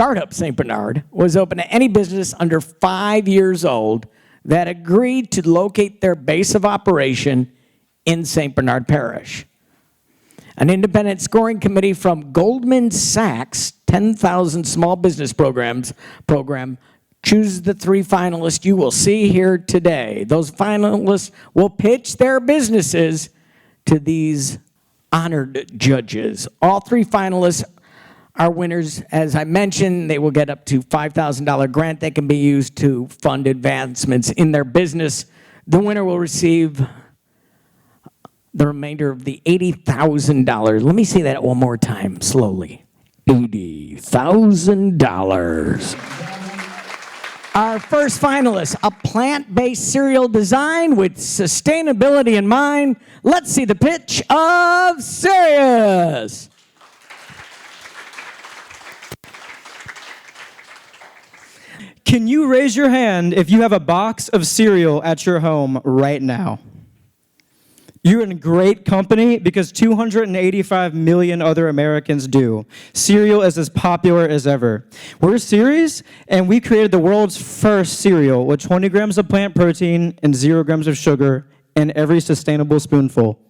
startup St. Bernard was open to any business under 5 years old that agreed to locate their base of operation in St. Bernard Parish. An independent scoring committee from Goldman Sachs 10,000 Small Business program chooses the 3 finalists you will see here today. Those finalists will pitch their businesses to these honored judges. All 3 finalists are winners. As I mentioned, they will get up to $5,000 grant that can be used to fund advancements in their business. The winner will receive the remainder of the $80,000. Let me say that one more time slowly. $80,000. Our first finalist, a plant-based cereal design with sustainability in mind. Let's see the pitch of Ceres. Can you raise your hand if you have a box of cereal at your home right now? You're in great company because 285 million other Americans do. Cereal is as popular as ever. We're Ceres, and we created the world's first cereal with 20 grams of plant protein and 0 grams of sugar in every sustainable spoonful.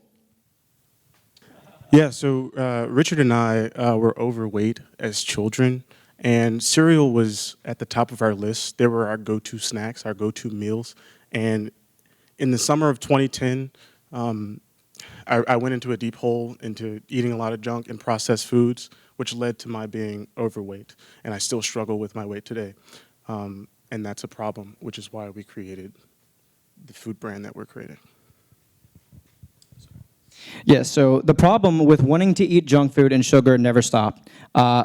Yeah, so Richard and I were overweight as children, and cereal was at the top of our list. They were our go-to snacks, our go-to meals. And in the summer of 2010, I went into a deep hole into eating a lot of junk and processed foods, which led to my being overweight. And I still struggle with my weight today. And that's a problem, which is why we created the food brand that we're creating. Yeah, so the problem with wanting to eat junk food and sugar never stopped.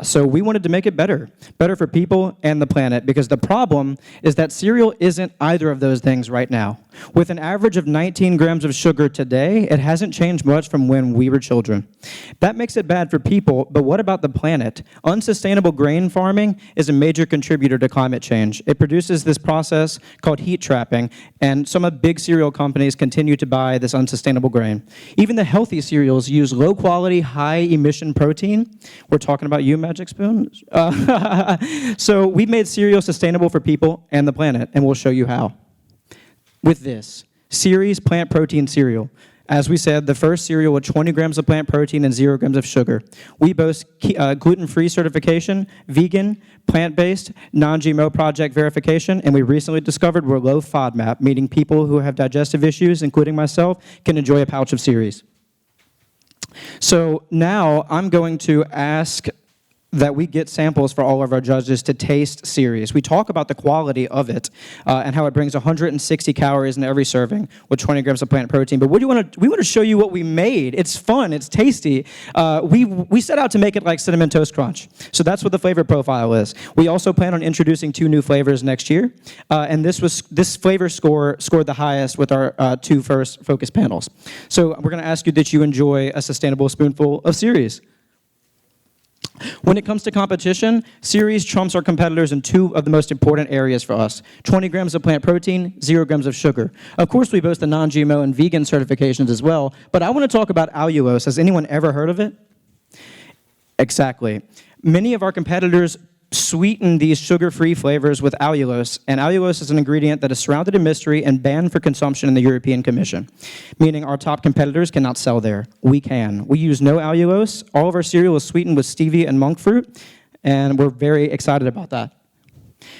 So we wanted to make it better for people and the planet, because the problem is that cereal isn't either of those things right now. With an average of 19 grams of sugar today, it hasn't changed much from when we were children. That makes it bad for people, but what about the planet? Unsustainable grain farming is a major contributor to climate change. It produces this process called heat trapping, and some of the big cereal companies continue to buy this unsustainable grain. Even the healthy cereals use low-quality, high-emission protein. We're talking about you, Magic Spoon. So we've made cereal sustainable for people and the planet, and we'll show you how. With this, Ceres plant protein cereal. As we said, the first cereal with 20 grams of plant protein and 0 grams of sugar. We boast gluten-free certification, vegan, plant-based, non-GMO project verification, and we recently discovered we're low FODMAP, meaning people who have digestive issues, including myself, can enjoy a pouch of Ceres. So now I'm going to ask that we get samples for all of our judges to taste Ceres. We talk about the quality of it and how it brings 160 calories in every serving with 20 grams of plant protein. But we want to show you what we made. It's fun. It's tasty. We set out to make it like Cinnamon Toast Crunch. So that's what the flavor profile is. We also plan on introducing 2 new flavors next year. And this flavor scored the highest with our 2 first focus panels. So we're going to ask you that you enjoy a sustainable spoonful of Ceres. When it comes to competition, Ceres trumps our competitors in 2 of the most important areas for us: 20 grams of plant protein, 0 grams of sugar. Of course, we boast the non-GMO and vegan certifications as well, but I want to talk about allulose. Has anyone ever heard of it? Exactly. Many of our competitors sweeten these sugar-free flavors with allulose, and allulose is an ingredient that is surrounded in mystery and banned for consumption in the European Commission, meaning our top competitors cannot sell there. We can. We use no allulose. All of our cereal is sweetened with stevia and monk fruit, and we're very excited about that.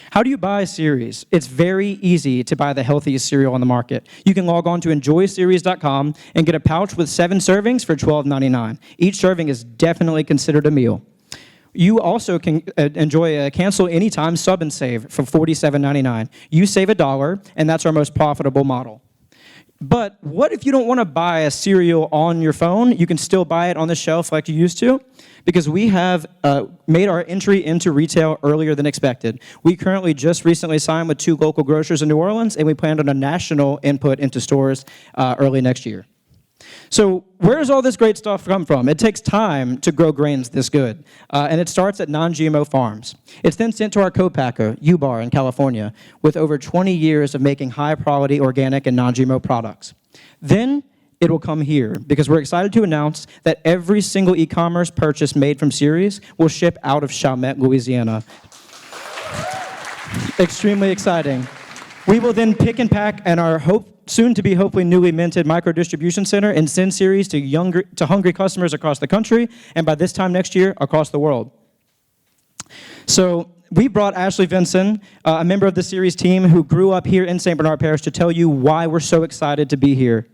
How do you buy Ceres? It's very easy to buy the healthiest cereal on the market. You can log on to enjoyceres.com and get a pouch with 7 servings for $12.99. Each serving is definitely considered a meal. You also can enjoy a cancel anytime sub and save for $47.99. You save $1, and that's our most profitable model. But what if you don't want to buy a cereal on your phone? You can still buy it on the shelf like you used to, because we have made our entry into retail earlier than expected. We currently just recently signed with 2 local grocers in New Orleans, and we plan on a national input into stores early next year. So where does all this great stuff come from? It takes time to grow grains this good, and it starts at non-GMO farms. It's then sent to our co-packer, U-Bar in California, with over 20 years of making high-quality organic and non-GMO products. Then it will come here, because we're excited to announce that every single e-commerce purchase made from Ceres will ship out of Chalmette, Louisiana. Extremely exciting. We will then pick and pack and our soon to be hopefully newly minted micro distribution center and send Ceres to hungry customers across the country, and by this time next year, across the world. So we brought Ashley Vinson, a member of the Ceres team who grew up here in St. Bernard Parish, to tell you why we're so excited to be here.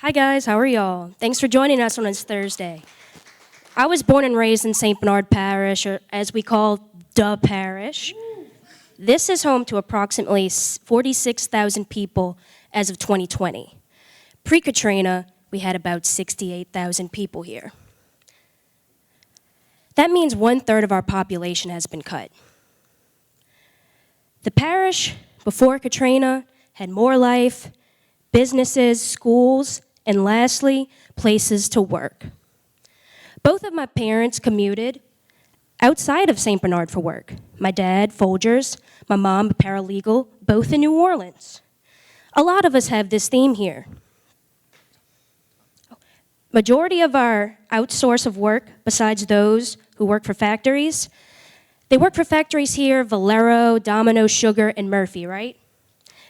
Hi guys, how are y'all? Thanks for joining us on this Thursday. I was born and raised in St. Bernard Parish, or as we call the Parish. This is home to approximately 46,000 people as of 2020. Pre-Katrina, we had about 68,000 people here. That means 1/3 of our population has been cut. The parish, before Katrina, had more life, businesses, schools, and lastly, places to work. Both of my parents commuted outside of St. Bernard for work. My dad, Folgers, my mom, a paralegal, both in New Orleans. A lot of us have this theme here. Majority of our outsource of work, besides those who work for factories, they work for factories here, Valero, Domino, Sugar, and Murphy, right?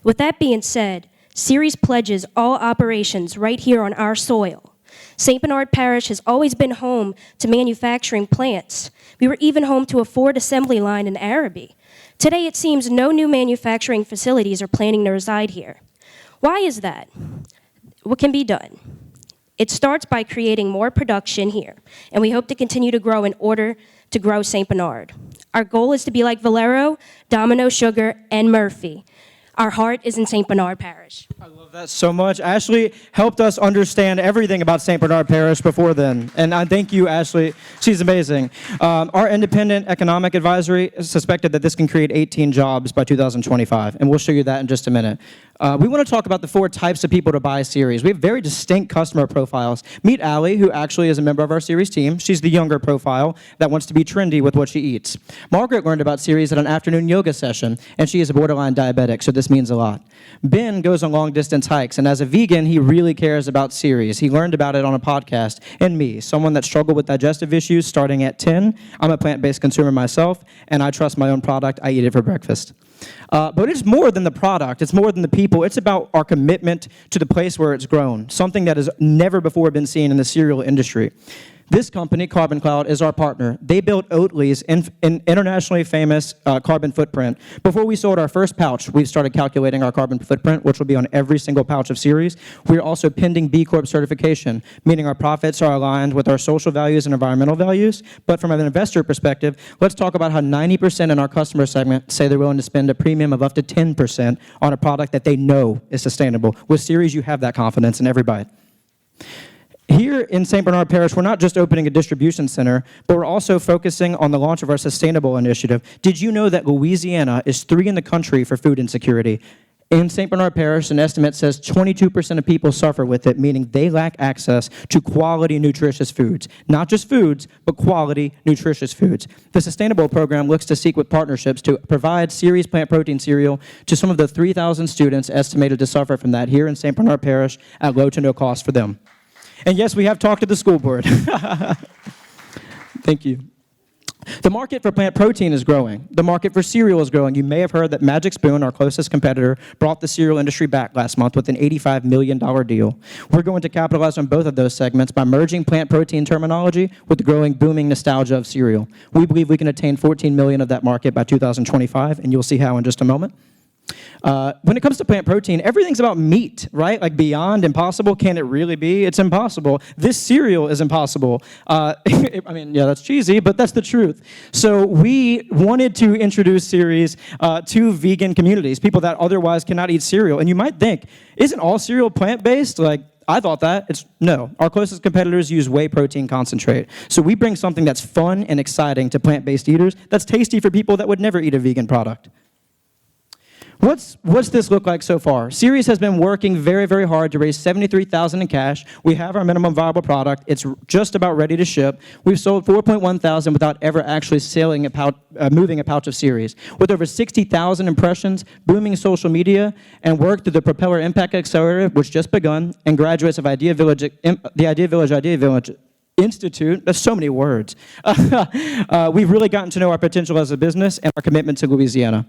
With that being said, Ceres pledges all operations right here on our soil. St. Bernard Parish has always been home to manufacturing plants. We were even home to a Ford assembly line in Araby. Today, it seems no new manufacturing facilities are planning to reside here. Why is that? What can be done? It starts by creating more production here, and we hope to continue to grow in order to grow St. Bernard. Our goal is to be like Valero, Domino, Sugar, and Murphy. Our heart is in St. Bernard Parish. I love that so much. Ashley helped us understand everything about St. Bernard Parish before then. And I thank you, Ashley. She's amazing. Our independent economic advisory suspected that this can create 18 jobs by 2025. And we'll show you that in just a minute. We want to talk about the 4 types of people to buy Ceres. We have very distinct customer profiles. Meet Allie, who actually is a member of our Ceres team. She's the younger profile that wants to be trendy with what she eats. Margaret learned about Ceres at an afternoon yoga session, and she is a borderline diabetic, so this means a lot. Ben goes on long-distance hikes, and as a vegan, he really cares about Ceres. He learned about it on a podcast. And me, someone that struggled with digestive issues starting at 10. I'm a plant-based consumer myself, and I trust my own product. I eat it for breakfast. But it's more than the product. It's more than the people. It's about our commitment to the place where it's grown, something that has never before been seen in the cereal industry. This company, Carbon Cloud, is our partner. They built Oatly's internationally famous carbon footprint. Before we sold our first pouch, we started calculating our carbon footprint, which will be on every single pouch of Ceres. We're also pending B Corp certification, meaning our profits are aligned with our social values and environmental values. But from an investor perspective, let's talk about how 90% in our customer segment say they're willing to spend a premium of up to 10% on a product that they know is sustainable. With Ceres, you have that confidence in every bite. Here in St. Bernard Parish, we're not just opening a distribution center, but we're also focusing on the launch of our sustainable initiative. Did you know that Louisiana is 3 in the country for food insecurity? In St. Bernard Parish, an estimate says 22% of people suffer with it, meaning they lack access to quality, nutritious foods. Not just foods, but quality, nutritious foods. The Sustainable program looks to seek with partnerships to provide Ceres plant protein cereal to some of the 3,000 students estimated to suffer from that here in St. Bernard Parish at low to no cost for them. And yes, we have talked to the school board. Thank you. The market for plant protein is growing. The market for cereal is growing. You may have heard that Magic Spoon, our closest competitor, brought the cereal industry back last month with an $85 million deal. We're going to capitalize on both of those segments by merging plant protein terminology with the growing, booming nostalgia of cereal. We believe we can attain 14 million of that market by 2025, and you'll see how in just a moment. When it comes to plant protein, everything's about meat, right? Like beyond impossible, can it really be? It's impossible. This cereal is impossible. I mean, yeah, that's cheesy, but that's the truth. So we wanted to introduce Ceres to vegan communities, people that otherwise cannot eat cereal. And you might think, isn't all cereal plant-based? Like, I thought that. No. Our closest competitors use whey protein concentrate. So we bring something that's fun and exciting to plant-based eaters that's tasty for people that would never eat a vegan product. What's this look like so far? Ceres has been working very, very hard to raise $73,000 in cash. We have our minimum viable product. It's just about ready to ship. We've sold 4.1 thousand without ever actually moving a pouch of Ceres. With over 60,000 impressions, booming social media, and work through the Propeller Impact Accelerator, which just begun, and graduates of the Idea Village Institute, that's so many words. We've really gotten to know our potential as a business and our commitment to Louisiana.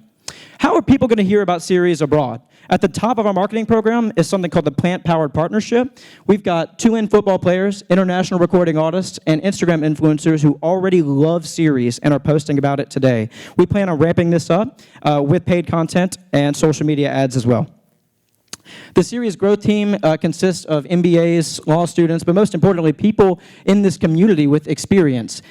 How are people going to hear about Ceres abroad? At the top of our marketing program is something called the Plant Powered Partnership. We've got 2N football players, international recording artists, and Instagram influencers who already love Ceres and are posting about it today. We plan on ramping this up with paid content and social media ads as well. The Ceres growth team consists of MBAs, law students, but most importantly, people in this community with experience,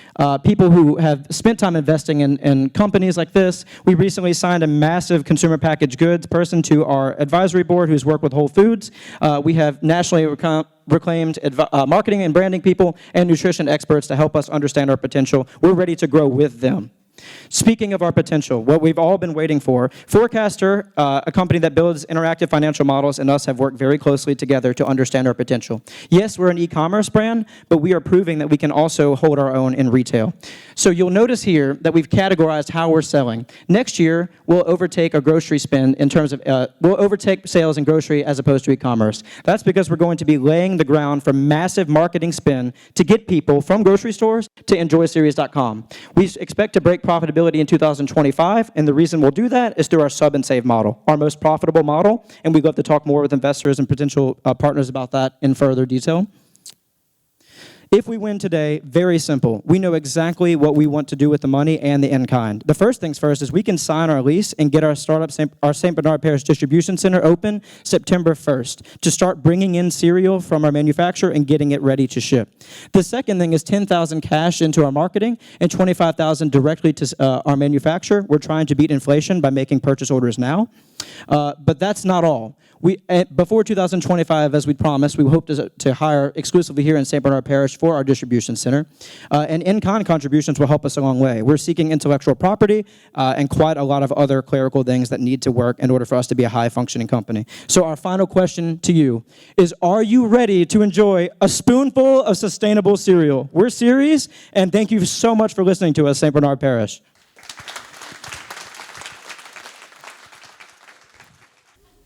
people who have spent time investing in companies like this. We recently signed a massive consumer packaged goods person to our advisory board who's worked with Whole Foods. We have nationally reclaimed marketing and branding people and nutrition experts to help us understand our potential. We're ready to grow with them. Speaking of our potential, what we've all been waiting for, Forecaster, a company that builds interactive financial models, and us have worked very closely together to understand our potential. Yes, we're an e-commerce brand, but we are proving that we can also hold our own in retail. So you'll notice here that we've categorized how we're selling. Next year, we'll overtake a grocery spend in terms of, we'll overtake sales in grocery as opposed to e-commerce. That's because we're going to be laying the ground for massive marketing spend to get people from grocery stores to enjoyceres.com. We expect to break profitability in 2025, and the reason we'll do that is through our sub and save model, our most profitable model, and we'd love to talk more with investors and potential partners about that in further detail. If we win today, very simple. We know exactly what we want to do with the money and the in-kind. The first things first is we can sign our lease and get our St. Bernard Parish distribution center open September 1st to start bringing in cereal from our manufacturer and getting it ready to ship. The second thing is $10,000 cash into our marketing and $25,000 directly to our manufacturer. We're trying to beat inflation by making purchase orders now. But that's not all. Before 2025, as we promised, we hope to hire exclusively here in St. Bernard Parish for our distribution center. And in-kind contributions will help us a long way. We're seeking intellectual property and quite a lot of other clerical things that need to work in order for us to be a high-functioning company. So our final question to you is, are you ready to enjoy a spoonful of sustainable cereal? We're Ceres, and thank you so much for listening to us, St. Bernard Parish.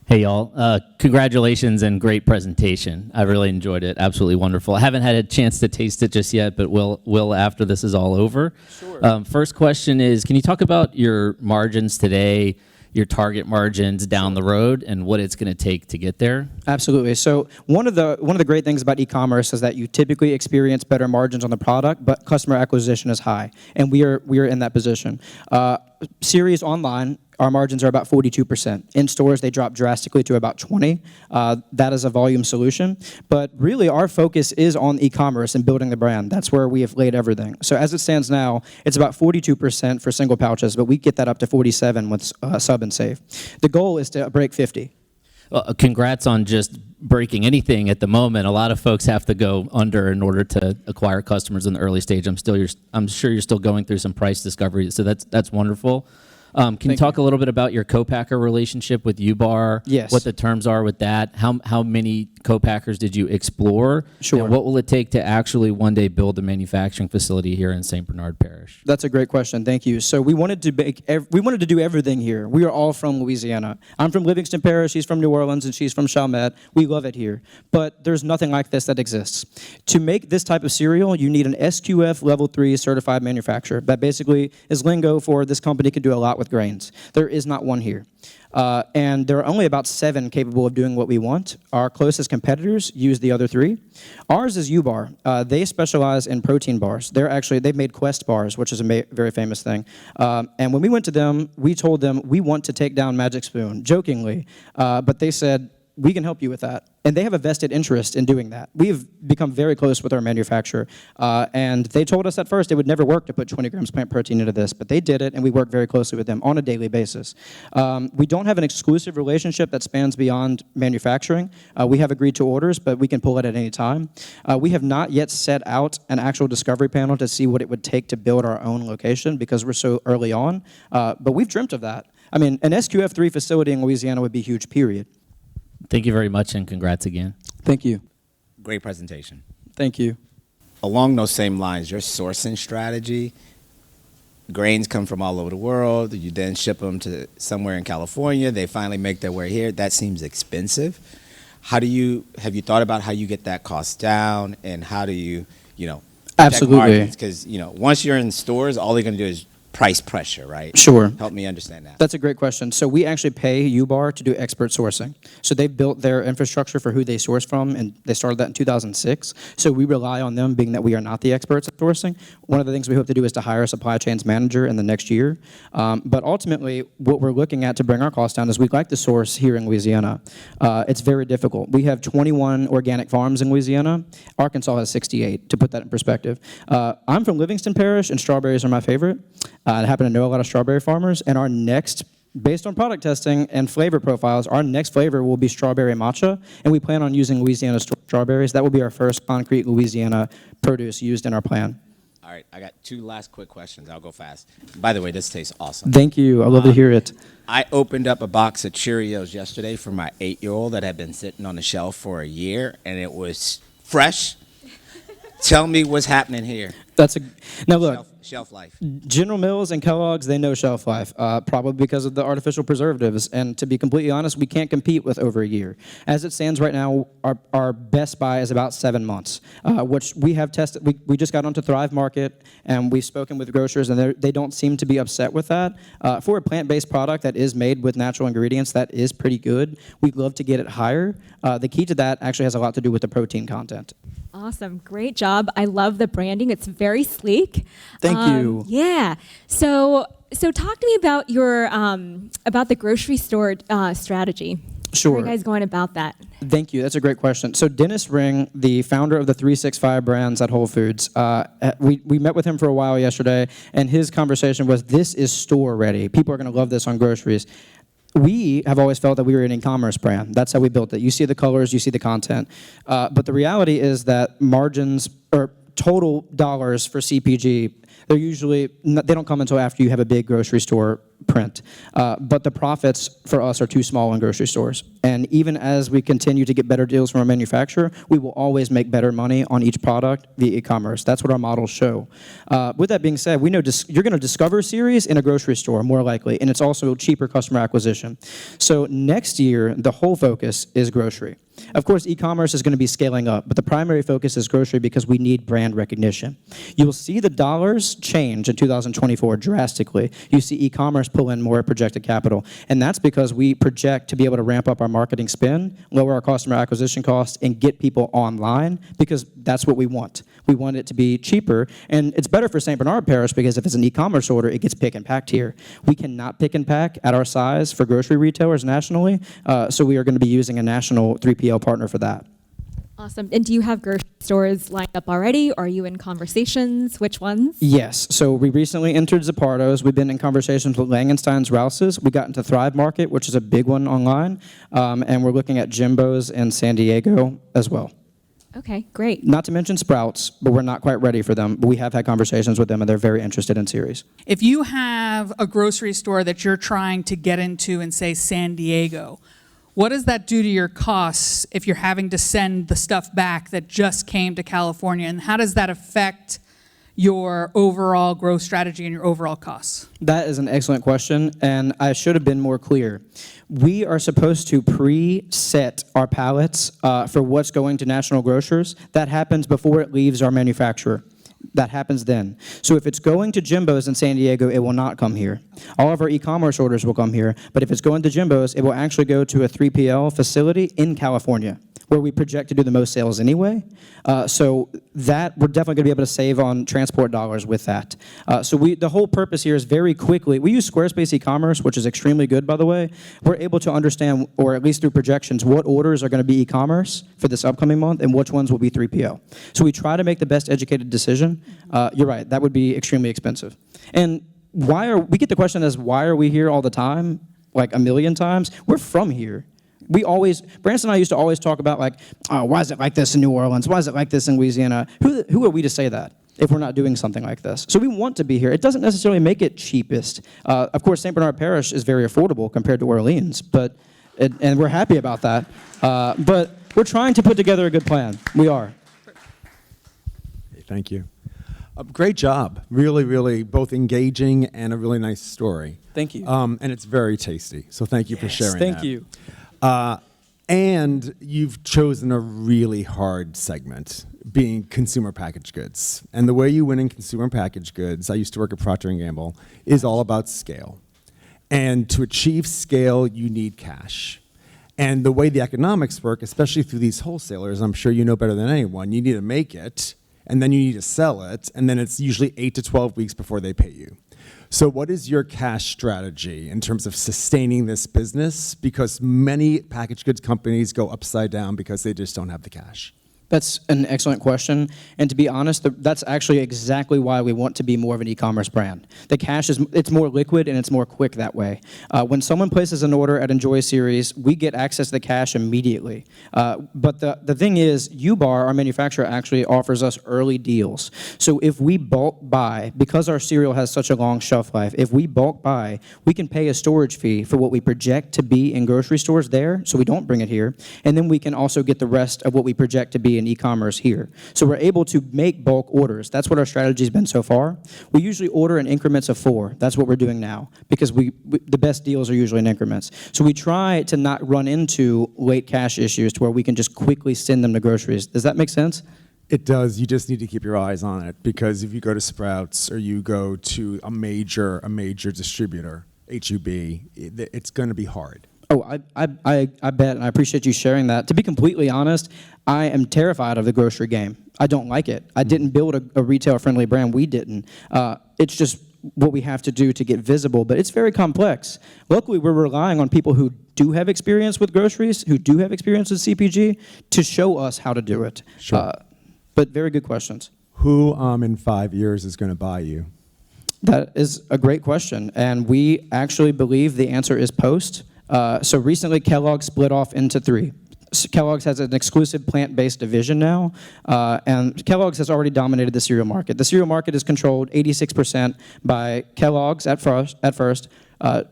Hey, y'all. Congratulations and great presentation. I really enjoyed it. Absolutely wonderful. I haven't had a chance to taste it just yet, but will after this is all over. Sure. First question is, can you talk about your margins today, your target margins down the road, and what it's going to take to get there? Absolutely. So one of the great things about e-commerce is that you typically experience better margins on the product, but customer acquisition is high, and we are in that position. Ceres online, our margins are about 42%. In stores, they drop drastically to about 20%. That is a volume solution. But really, our focus is on e-commerce and building the brand. That's where we have laid everything. So as it stands now, it's about 42% for single pouches, but we get that up to 47% with sub and save. The goal is to break 50%. Well, congrats on just breaking anything at the moment. A lot of folks have to go under in order to acquire customers in the early stage. I'm sure you're still going through some price discovery, so that's wonderful. Can you talk a little bit about your co-packer relationship with U-Bar? Yes. What the terms are with that? How many co-packers did you explore? Sure. And what will it take to actually one day build a manufacturing facility here in St. Bernard Parish? That's a great question. Thank you. So we wanted to do everything here. We are all from Louisiana. I'm from Livingston Parish. She's from New Orleans, and she's from Chalmette. We love it here. But there's nothing like this that exists. To make this type of cereal, you need an SQF Level 3 certified manufacturer. That basically is lingo for this company can do a lot with grains. There is not one here. And there are only about 7 capable of doing what we want. Our closest competitors use the other 3. Ours is U-Bar. They specialize in protein bars. They've made Quest bars, which is a very famous thing. And when we went to them, we told them we want to take down Magic Spoon, jokingly. But they said, we can help you with that. And they have a vested interest in doing that. We've become very close with our manufacturer. And they told us at first it would never work to put 20 grams plant protein into this, but they did it, and we work very closely with them on a daily basis. We don't have an exclusive relationship that spans beyond manufacturing. We have agreed to orders, but we can pull it at any time. We have not yet set out an actual discovery panel to see what it would take to build our own location because we're so early on. But we've dreamt of that. I mean, an SQF3 facility in Louisiana would be huge, period. Thank you very much, and congrats again. Thank you. Great presentation. Thank you. Along those same lines, your sourcing strategy, grains come from all over the world. You then ship them to somewhere in California. They finally make their way here. That seems expensive. Have you thought about how you get that cost down, and how do you Absolutely. Because, once you're in stores, all they're going to do is price pressure, right? Sure. Help me understand that. That's a great question. So we actually pay UBAR to do expert sourcing. So they've built their infrastructure for who they source from, and they started that in 2006. So we rely on them, being that we are not the experts at sourcing. One of the things we hope to do is to hire a supply chains manager in the next year. But ultimately, what we're looking at to bring our costs down is we'd like to source here in Louisiana. It's very difficult. We have 21 organic farms in Louisiana. Arkansas has 68, to put that in perspective. I'm from Livingston Parish, and strawberries are my favorite. I happen to know a lot of strawberry farmers, and our next, based on product testing and flavor profiles, our next flavor will be strawberry matcha, and we plan on using Louisiana strawberries. That will be our first concrete Louisiana produce used in our plan. All right, I got 2 last quick questions. I'll go fast. By the way, this tastes awesome. Thank you. I love to hear it. I opened up a box of Cheerios yesterday for my 8-year-old that had been sitting on the shelf for a year, and it was fresh. Tell me what's happening here. Now look. Shelf life. General Mills and Kellogg's, they know shelf life, probably because of the artificial preservatives. And to be completely honest, we can't compete with over a year. As it stands right now, our best buy is about 7 months, which we have tested. We just got onto Thrive Market, and we've spoken with grocers, and they don't seem to be upset with that. For a plant-based product that is made with natural ingredients, that is pretty good. We'd love to get it higher. The key to that actually has a lot to do with the protein content. Awesome. Great job. I love the branding. It's very sleek. Thank you. Yeah. So talk to me about your about the grocery store strategy. Sure. How are you guys going about that? Thank you. That's a great question. So Dennis Ring, the founder of the 365 brands at Whole Foods, we met with him for a while yesterday, and his conversation was, this is store ready. People are going to love this on groceries. We have always felt that we were an e-commerce brand. That's how we built it. You see the colors, you see the content. But the reality is that margins, or total dollars for CPG, they don't come until after you have a big grocery store print. But the profits for us are too small in grocery stores. And even as we continue to get better deals from our manufacturer, we will always make better money on each product via e-commerce. That's what our models show. With that being said, we know you're going to discover Ceres in a grocery store, more likely, and it's also cheaper customer acquisition. So next year, the whole focus is grocery. Of course, e-commerce is going to be scaling up, but the primary focus is grocery because we need brand recognition. You will see the dollars change in 2024 drastically. You see e-commerce pull in more projected capital, and that's because we project to be able to ramp up our marketing spend, lower our customer acquisition costs, and get people online, because that's what we want. We want it to be cheaper, and it's better for St. Bernard Parish because if it's an e-commerce order, it gets pick and packed here. We cannot pick and pack at our size for grocery retailers nationally, so we are going to be using a national 3PL partner for that. Awesome. And do you have grocery stores lined up already? Are you in conversations? Which ones? Yes. So we recently entered Zapardo's. We've been in conversations with Langenstein's Rouse's. We got into Thrive Market, which is a big one online, and we're looking at Jimbo's in San Diego as well. Okay, great. Not to mention Sprouts, but we're not quite ready for them. But we have had conversations with them, and they're very interested in Ceres. If you have a grocery store that you're trying to get into in, say, San Diego, what does that do to your costs if you're having to send the stuff back that just came to California? And how does that affect your overall growth strategy and your overall costs? That is an excellent question, and I should have been more clear. We are supposed to pre-set our pallets for what's going to national grocers. That happens before it leaves our manufacturer. That happens then. So if it's going to Jimbo's in San Diego, it will not come here. All of our e-commerce orders will come here, but if it's going to Jimbo's, it will actually go to a 3PL facility in California, where we project to do the most sales anyway. So that, we're definitely gonna be able to save on transport dollars with that. So the whole purpose here is very quickly, we use Squarespace e-commerce, which is extremely good, by the way. We're able to understand, or at least through projections, what orders are gonna be e-commerce for this upcoming month and which ones will be 3PL. So we try to make the best educated decision. You're right, that would be extremely expensive. And we get the question as, why are we here all the time? Like a million times? We're from here. Branson and I used to always talk about, like, oh, why is it like this in New Orleans? Why is it like this in Louisiana? Who are we to say that if we're not doing something like this? So we want to be here. It doesn't necessarily make it cheapest. Of course, St. Bernard Parish is very affordable compared to Orleans, and we're happy about that. But we're trying to put together a good plan. We are. Thank you. Great job. Really, really both engaging and a really nice story. Thank you. And it's very tasty. So thank you for sharing that. Thank you. And you've chosen a really hard segment, being consumer packaged goods. And the way you win in consumer packaged goods, I used to work at Procter & Gamble, is all about scale. And to achieve scale, you need cash. And the way the economics work, especially through these wholesalers, I'm sure you know better than anyone, you need to make it, and then you need to sell it, and then it's usually 8 to 12 weeks before they pay you. So what is your cash strategy in terms of sustaining this business? Because many packaged goods companies go upside down because they just don't have the cash. That's an excellent question. And to be honest, that's actually exactly why we want to be more of an e-commerce brand. The cash it's more liquid and it's more quick that way. When someone places an order at Enjoy Ceres, we get access to the cash immediately. But the thing is, UBAR, our manufacturer, actually offers us early deals. So if we bulk buy, because our cereal has such a long shelf life, if we bulk buy, we can pay a storage fee for what we project to be in grocery stores there, so we don't bring it here. And then we can also get the rest of what we project to be in e-commerce here. So we're able to make bulk orders. That's what our strategy has been so far. We usually order in increments of 4. That's what we're doing now, because the best deals are usually in increments. So we try to not run into late cash issues to where we can just quickly send them to groceries. Does that make sense? It does. You just need to keep your eyes on it, because if you go to Sprouts or you go to a major distributor, HUB, it's going to be hard. Oh, I bet, and I appreciate you sharing that. To be completely honest, I am terrified of the grocery game. I don't like it. I didn't build a retail-friendly brand. We didn't. It's just what we have to do to get visible, but it's very complex. Luckily, we're relying on people who do have experience with groceries, who do have experience with CPG, to show us how to do it. Sure. But very good questions. Who in 5 years is going to buy you? That is a great question, and we actually believe the answer is Post. So recently, Kellogg split off into 3. Kellogg's has an exclusive plant-based division now, and Kellogg's has already dominated the cereal market. The cereal market is controlled 86% by Kellogg's at first,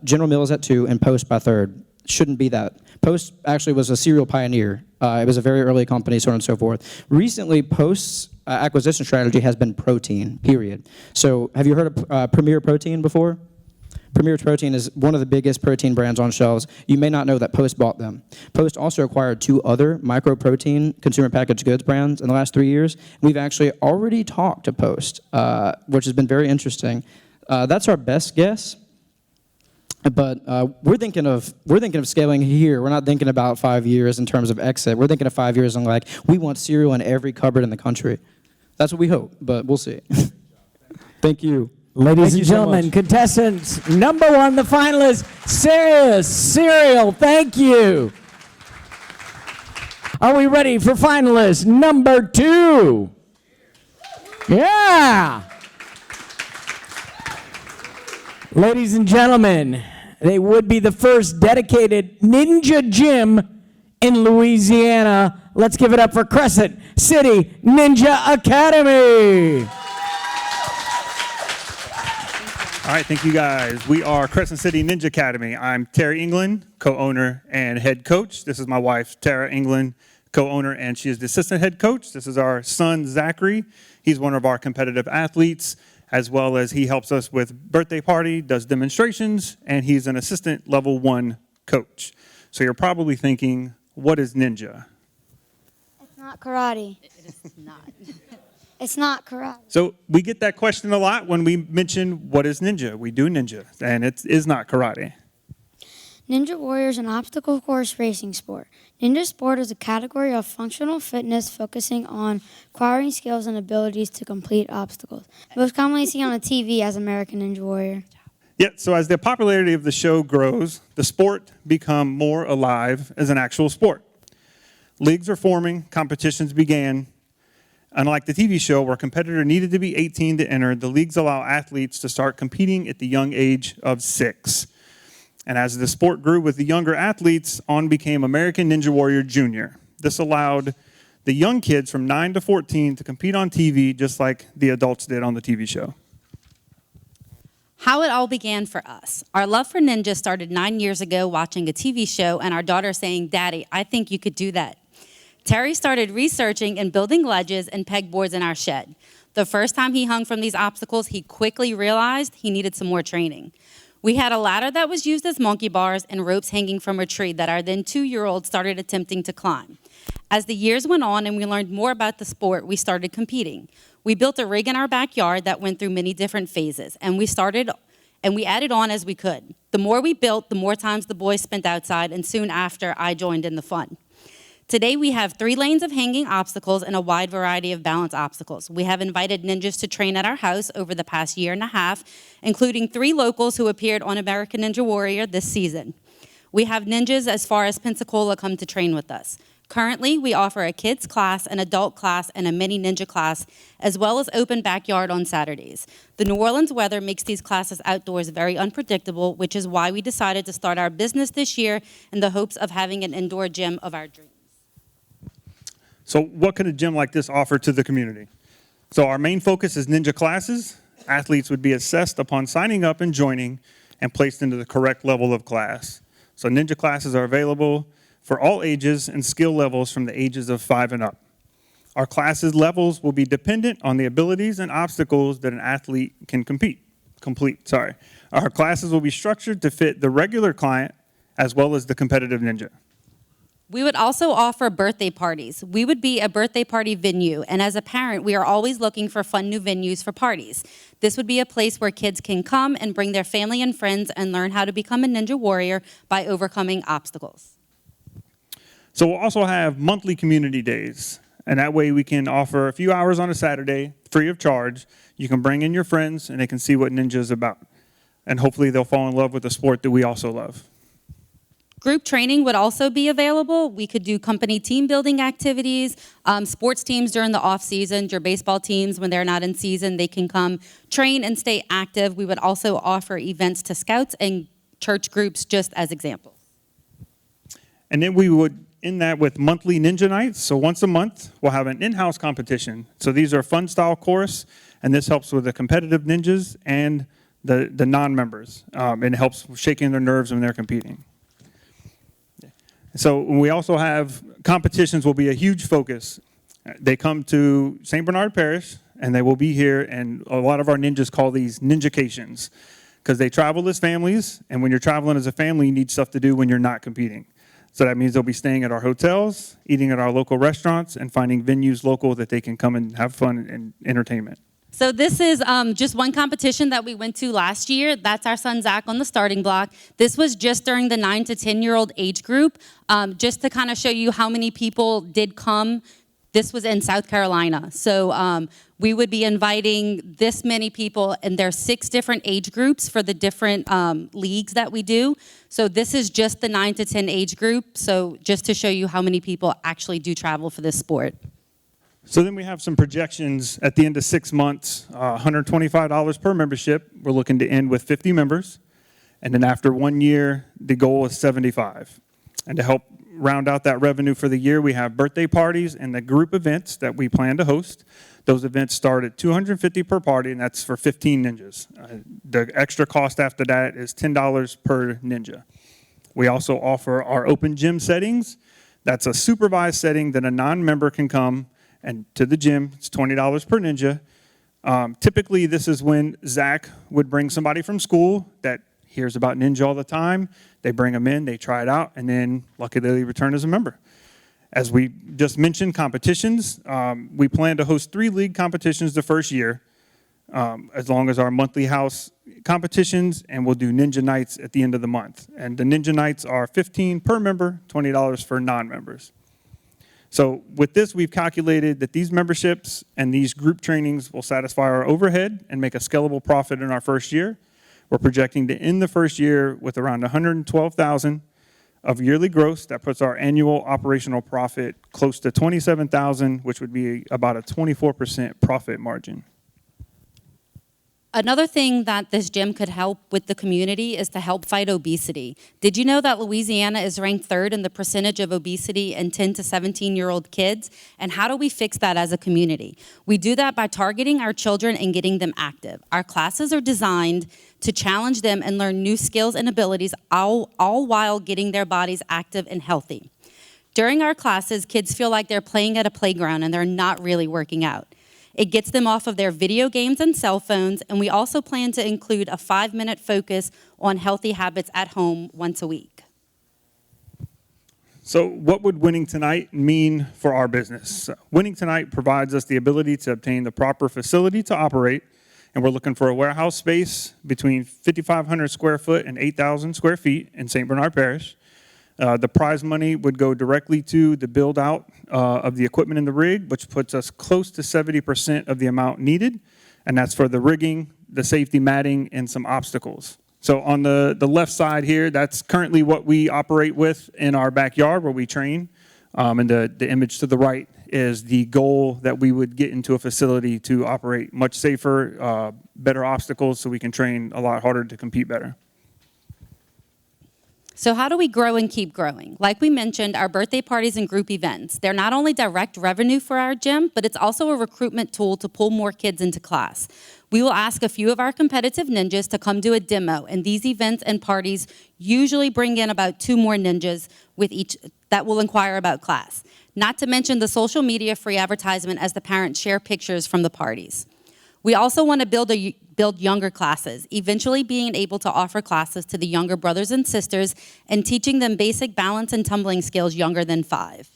General Mills at 2, and Post by 3rd. Shouldn't be that. Post actually was a cereal pioneer. It was a very early company, so on and so forth. Recently, Post's acquisition strategy has been protein, period. So have you heard of Premier Protein before? Premier Protein is one of the biggest protein brands on shelves. You may not know that Post bought them. Post also acquired 2 other micro-protein consumer packaged goods brands in the last 3 years. We've actually already talked to Post, which has been very interesting. That's our best guess. But we're thinking of scaling here. We're not thinking about 5 years in terms of exit. We're thinking of 5 years and like, we want cereal in every cupboard in the country. That's what we hope, but we'll see. Thank you. Ladies and gentlemen, contestants, number 1, the finalist, Ceres cereal. Thank you. Are we ready for finalist number 2? Yeah. Ladies and gentlemen, they would be the first dedicated ninja gym in Louisiana. Let's give it up for Crescent City Ninja Academy. All right, thank you guys. We are Crescent City Ninja Academy. I'm Terry England, co-owner and head coach. This is my wife, Tara England, co-owner, and she is the assistant head coach. This is our son, Zachary. He's one of our competitive athletes, as well as he helps us with birthday party, does demonstrations, and he's an assistant level 1 coach. So you're probably thinking, what is ninja? It's not karate. It is not. It's not karate. So we get that question a lot when we mention what is ninja. We do ninja, and it is not karate. Ninja Warrior is an obstacle course racing sport. Ninja sport is a category of functional fitness focusing on acquiring skills and abilities to complete obstacles. Most commonly seen on the TV as American Ninja Warrior. Yeah, so as the popularity of the show grows, the sport become more alive as an actual sport. Leagues are forming, competitions began. Unlike the TV show, where a competitor needed to be 18 to enter, the leagues allow athletes to start competing at the young age of 6. And as the sport grew with the younger athletes, on became American Ninja Warrior Jr. This allowed the young kids from 9 to 14 to compete on TV just like the adults did on the TV show. How it all began for us. Our love for ninja started 9 years ago watching a TV show and our daughter saying, "Daddy, I think you could do that." Terry started researching and building ledges and pegboards in our shed. The first time he hung from these obstacles, he quickly realized he needed some more training. We had a ladder that was used as monkey bars and ropes hanging from a tree that our then 2-year-old started attempting to climb. As the years went on and we learned more about the sport, we started competing. We built a rig in our backyard that went through many different phases, and we added on as we could. The more we built, the more times the boys spent outside, and soon after, I joined in the fun. Today, we have 3 lanes of hanging obstacles and a wide variety of balance obstacles. We have invited ninjas to train at our house over the past year and a half, including 3 locals who appeared on American Ninja Warrior this season. We have ninjas as far as Pensacola come to train with us. Currently, we offer a kids class, an adult class, and a mini ninja class, as well as open backyard on Saturdays. The New Orleans weather makes these classes outdoors very unpredictable, which is why we decided to start our business this year in the hopes of having an indoor gym of our dreams. So what could a gym like this offer to the community? So our main focus is ninja classes. Athletes would be assessed upon signing up and joining and placed into the correct level of class. So ninja classes are available for all ages and skill levels from the ages of 5 and up. Our classes levels will be dependent on the abilities and obstacles that an athlete can complete. Our classes will be structured to fit the regular client as well as the competitive ninja. We would also offer birthday parties. We would be a birthday party venue, and as a parent, we are always looking for fun new venues for parties. This would be a place where kids can come and bring their family and friends and learn how to become a ninja warrior by overcoming obstacles. So we'll also have monthly community days, and that way we can offer a few hours on a Saturday, free of charge. You can bring in your friends, and they can see what ninja is about. And hopefully they'll fall in love with the sport that we also love. Group training would also be available. We could do company team building activities, sports teams during the off season, your baseball teams when they're not in season, they can come train and stay active. We would also offer events to scouts and church groups just as examples. And then we would end that with monthly ninja nights. So once a month, we'll have an in-house competition. So these are fun style course, and this helps with the competitive ninjas and the non-members. And it helps shaking their nerves when they're competing. So we also have competitions will be a huge focus. They come to St. Bernard Parish, and they will be here, and a lot of our ninjas call these ninjacations because they travel as families, and when you're traveling as a family, you need stuff to do when you're not competing. So that means they'll be staying at our hotels, eating at our local restaurants, and finding venues local that they can come and have fun and entertainment. So this is just one competition that we went to last year. That's our son Zach on the starting block. This was just during the 9 to 10-year-old age group, just to kind of show you how many people did come. This was in South Carolina. So we would be inviting this many people, and there's 6 different age groups for the different leagues that we do. So this is just the 9 to 10 age group. So just to show you how many people actually do travel for this sport. So then we have some projections at the end of 6 months, $125 per membership. We're looking to end with 50 members. And then after 1 year, the goal is 75. And to help round out that revenue for the year, we have birthday parties and the group events that we plan to host. Those events start at $250 per party, and that's for 15 ninjas. The extra cost after that is $10 per ninja. We also offer our open gym settings. That's a supervised setting that a non-member can come and to the gym. It's $20 per ninja. Typically, this is when Zach would bring somebody from school that hears about ninja all the time. They bring them in, they try it out, and then luckily they return as a member. As we just mentioned, competitions. We plan to host 3 league competitions the first year, as long as our monthly house competitions, and we'll do ninja nights at the end of the month. And the ninja nights are $15 per member, $20 for non-members. So with this, we've calculated that these memberships and these group trainings will satisfy our overhead and make a scalable profit in our first year. We're projecting to end the first year with around $112,000 of yearly gross. That puts our annual operational profit close to $27,000, which would be about a 24% profit margin. Another thing that this gym could help with the community is to help fight obesity. Did you know that Louisiana is ranked 3rd in the percentage of obesity in 10 to 17-year-old kids? And how do we fix that as a community? We do that by targeting our children and getting them active. Our classes are designed to challenge them and learn new skills and abilities, all while getting their bodies active and healthy. During our classes, kids feel like they're playing at a playground and they're not really working out. It gets them off of their video games and cell phones, and we also plan to include a 5-minute focus on healthy habits at home once a week. So what would winning tonight mean for our business? Winning tonight provides us the ability to obtain the proper facility to operate, and we're looking for a warehouse space between 5,500 square foot and 8,000 square feet in St. Bernard Parish. The prize money would go directly to the build out of the equipment in the rig, which puts us close to 70% of the amount needed, and that's for the rigging, the safety matting, and some obstacles. So on the left side here, that's currently what we operate with in our backyard where we train. And the image to the right is the goal that we would get into a facility to operate much safer, better obstacles so we can train a lot harder to compete better. So how do we grow and keep growing? Like we mentioned, our birthday parties and group events, they're not only direct revenue for our gym, but it's also a recruitment tool to pull more kids into class. We will ask a few of our competitive ninjas to come do a demo, and these events and parties usually bring in about 2 more ninjas with each that will inquire about class. Not to mention the social media free advertisement as the parents share pictures from the parties. We also want to build younger classes, eventually being able to offer classes to the younger brothers and sisters and teaching them basic balance and tumbling skills younger than 5.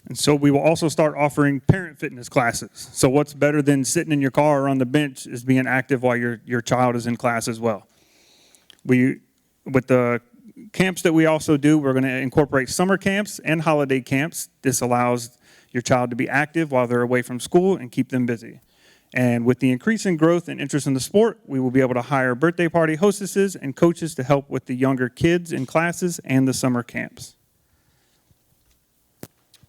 And so we will also start offering parent fitness classes. So what's better than sitting in your car or on the bench is being active while your child is in class as well. With the camps that we also do, we're going to incorporate summer camps and holiday camps. This allows your child to be active while they're away from school and keep them busy. And with the increasing growth and interest in the sport, we will be able to hire birthday party hostesses and coaches to help with the younger kids in classes and the summer camps.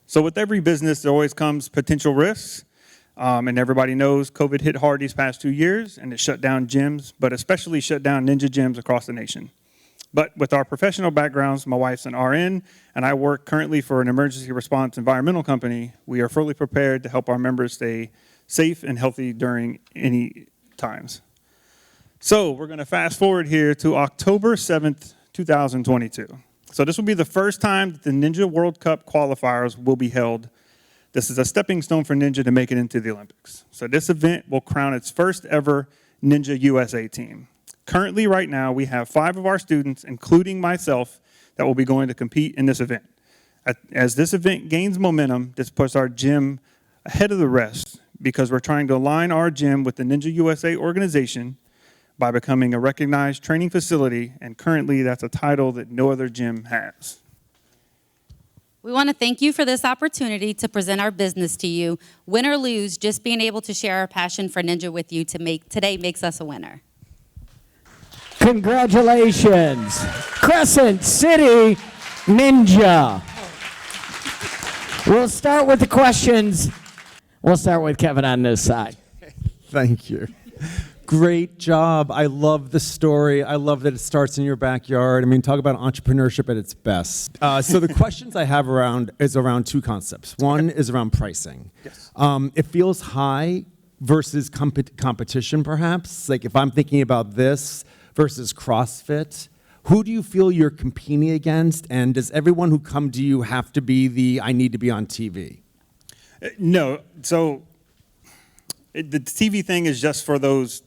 So with every business, there always comes potential risks. And everybody knows COVID hit hard these past 2 years, and it shut down gyms, but especially shut down ninja gyms across the nation. But with our professional backgrounds, my wife's an RN, and I work currently for an emergency response environmental company, we are fully prepared to help our members stay safe and healthy during any times. So we're going to fast forward here to October 7th, 2022. So this will be the first time that the Ninja World Cup qualifiers will be held. This is a stepping stone for Ninja to make it into the Olympics. So this event will crown its first ever Ninja USA team. Currently, right now, we have 5 of our students, including myself, that will be going to compete in this event. As this event gains momentum, this puts our gym ahead of the rest because we're trying to align our gym with the Ninja USA organization by becoming a recognized training facility, and currently that's a title that no other gym has. We want to thank you for this opportunity to present our business to you. Win or lose, just being able to share our passion for Ninja with you today makes us a winner. Congratulations, Crescent City Ninja. We'll start with the questions. We'll start with Kevin on this side. Thank you. Great job. I love the story. I love that it starts in your backyard. I mean, talk about entrepreneurship at its best. So the questions I have around 2 concepts. One is around pricing. Yes. It feels high versus competition, perhaps. Like if I'm thinking about this versus CrossFit, who do you feel you're competing against? And does everyone who come to you have to be I need to be on TV? No. So the TV thing is just for those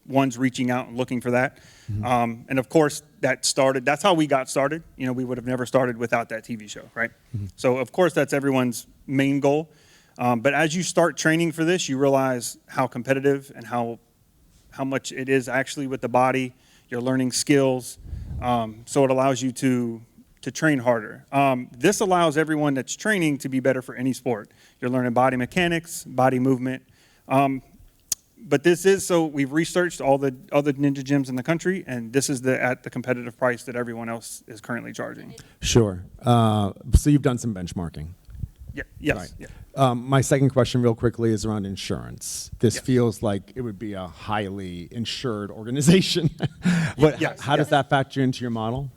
ones reaching out and looking for that. Mm-hmm. And of course, that's how we got started. You know, we would have never started without that TV show, right? Mm-hmm. So of course, that's everyone's main goal. But as you start training for this, you realize how competitive and how much it is actually with the body. You're learning skills. So it allows you to train harder. This allows everyone that's training to be better for any sport. You're learning body mechanics, body movement. But this is, so we've researched all the other ninja gyms in the country, and this is at the competitive price that everyone else is currently charging. Sure. So you've done some benchmarking. Yeah. Yes. Right. Yeah. My second question real quickly is around insurance. This Yes. feels like it would be a highly insured organization. How does that factor into your model?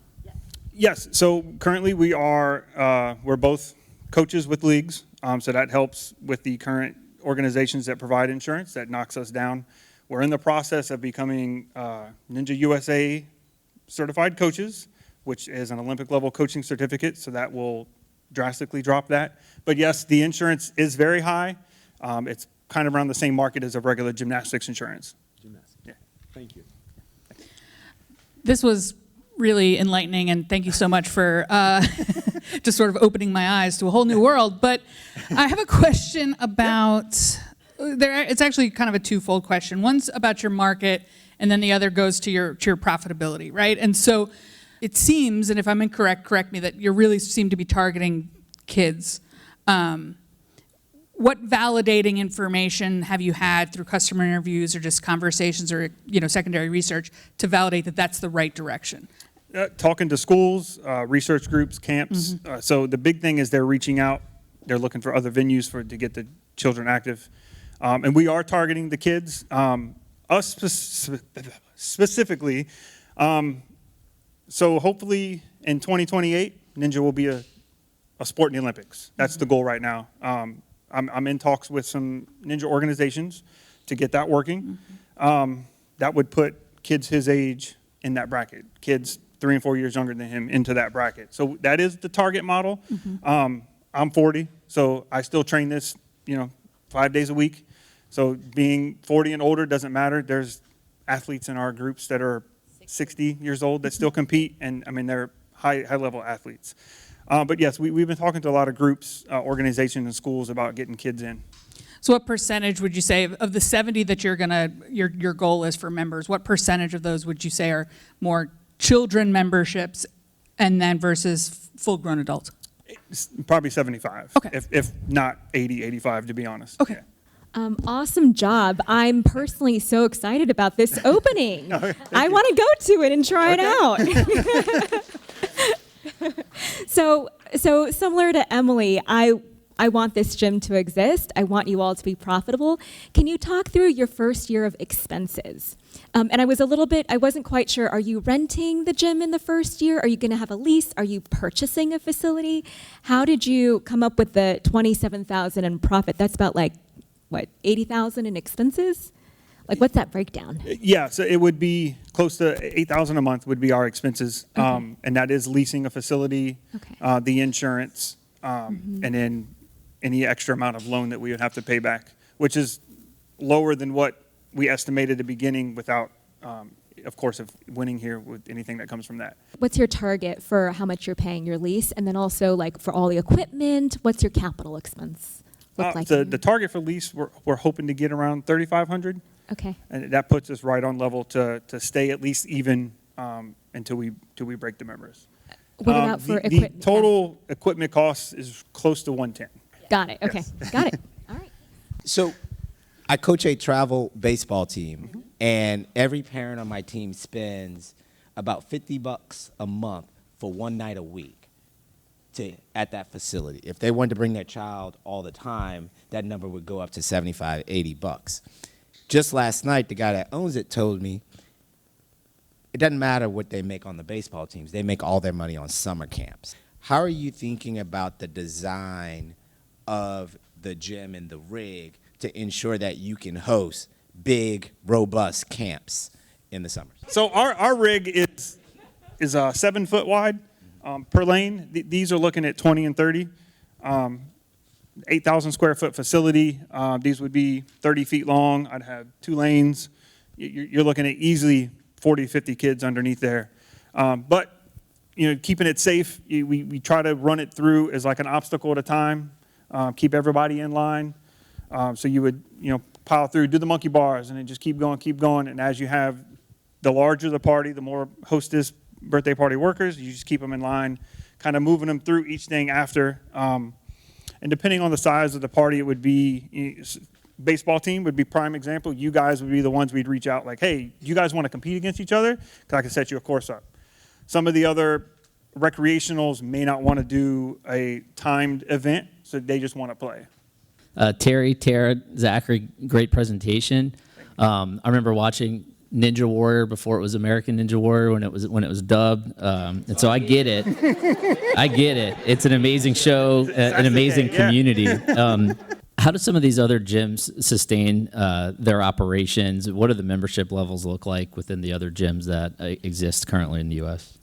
Yes. So currently we're both coaches with leagues. So that helps with the current organizations that provide insurance. That knocks us down. We're in the process of becoming Ninja USA certified coaches, which is an Olympic level coaching certificate. So that will drastically drop that. But yes, the insurance is very high. It's kind of around the same market as a regular gymnastics insurance. Yeah. Thank you. This was really enlightening, and thank you so much for just sort of opening my eyes to a whole new world. But I have a question about, it's actually kind of a twofold question. One's about your market, and then the other goes to your profitability, right? And so it seems, and if I'm incorrect, correct me, that you really seem to be targeting kids. What validating information have you had through customer interviews or just conversations or secondary research to validate that that's the right direction? Talking to schools, research groups, camps. So the big thing is they're reaching out. They're looking for other venues to get the children active. And we are targeting the kids. Us specifically. So hopefully in 2028, Ninja will be a sport in the Olympics. That's the goal right now. I'm in talks with some Ninja organizations to get that working. That would put kids his age in that bracket. Kids 3 and 4 years younger than him into that bracket. So that is the target model. I'm 40, so I still train this, 5 days a week. So being 40 and older doesn't matter. There's athletes in our groups that are 60 years old that still compete, and I mean they're high level athletes. But yes, we've been talking to a lot of groups, organizations, and schools about getting kids in. So what percentage would you say of the 70 that your goal is for members, what percentage of those would you say are more children memberships and then versus full-grown adults? It's probably 75, okay. if not 80, 85, to be honest. Okay. Yeah. Awesome job. I'm personally so excited about this opening. I want to go to it and try it out. So similar to Emily, I want this gym to exist. I want you all to be profitable. Can you talk through your first year of expenses? And I wasn't quite sure, are you renting the gym in the first year? Are you going to have a lease? Are you purchasing a facility? How did you come up with the $27,000 in profit? That's about $80,000 in expenses? What's that breakdown? Yeah, so it would be close to $8,000 a month would be our expenses. Okay. And that is leasing a facility, Okay. the insurance, and then any extra amount of loan that we would have to pay back, which is lower than what we estimated at the beginning without, of course, of winning here with anything that comes from that. What's your target for how much you're paying your lease? And then also for all the equipment, what's your capital expense look like? The target for lease, we're hoping to get around $3,500. Okay. And that puts us right on level to stay at least even until we break the members. What about for the equipment? total equipment cost is close to 110. Got it. Okay. Yes. Got it. All right. So I coach a travel baseball team, and every parent on my team spends about $50 a month for one night a week at that facility. If they wanted to bring their child all the time, that number would go up to $75, $80. Just last night, the guy that owns it told me it doesn't matter what they make on the baseball teams. They make all their money on summer camps. How are you thinking about the design of the gym and the rig to ensure that you can host big, robust camps in the summers? So our rig is 7 foot wide per lane. These are looking at 20 and 30. 8,000 square foot facility. These would be 30 feet long. I'd have 2 lanes. You're looking at easily 40, 50 kids underneath there. But keeping it safe, we try to run it through as like an obstacle at a time. Keep everybody in line. So you would pile through, do the monkey bars, and then just keep going. And as you have the larger the party, the more hostess birthday party workers, you just keep them in line, kind of moving them through each thing after. And depending on the size of the party, it would be, baseball team would be prime example. You guys would be the ones we'd reach out like, hey, you guys want to compete against each other? Because I can set you a course up. Some of the other recreationals may not want to do a timed event, so they just want to play. Terry, Tara, Zachary, great presentation. I remember watching Ninja Warrior before it was American Ninja Warrior when it was dubbed, and so I get it. I get it. It's an amazing show, an amazing community. How do some of these other gyms sustain their operations? What do the membership levels look like within the other gyms that exist currently in the U.S.?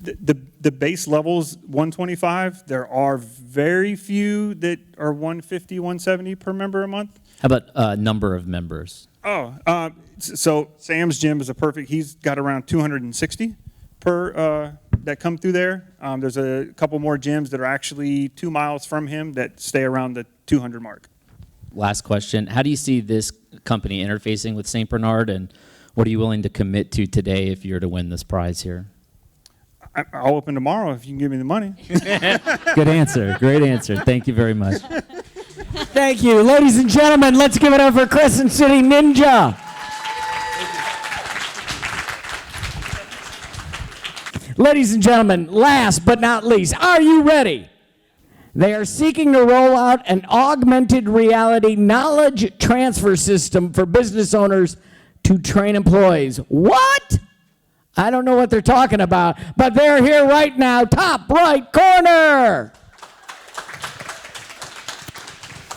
The base level's 125. There are very few that are 150, 170 per member a month. How about number of members? So Sam's gym is a perfect. He's got around 260 per that come through there. There's a couple more gyms that are actually 2 miles from him that stay around the 200 mark. Last question. How do you see this company interfacing with St. Bernard, and what are you willing to commit to today if you're to win this prize here? I'll open tomorrow if you can give me the money. Good answer. Great answer. Thank you very much. Thank you. Ladies and gentlemen, let's give it up for Crescent City Ninja. Ladies and gentlemen, last but not least, are you ready? They are seeking to roll out an augmented reality knowledge transfer system for business owners to train employees. What? I don't know what they're talking about, but they're here right now, top right corner.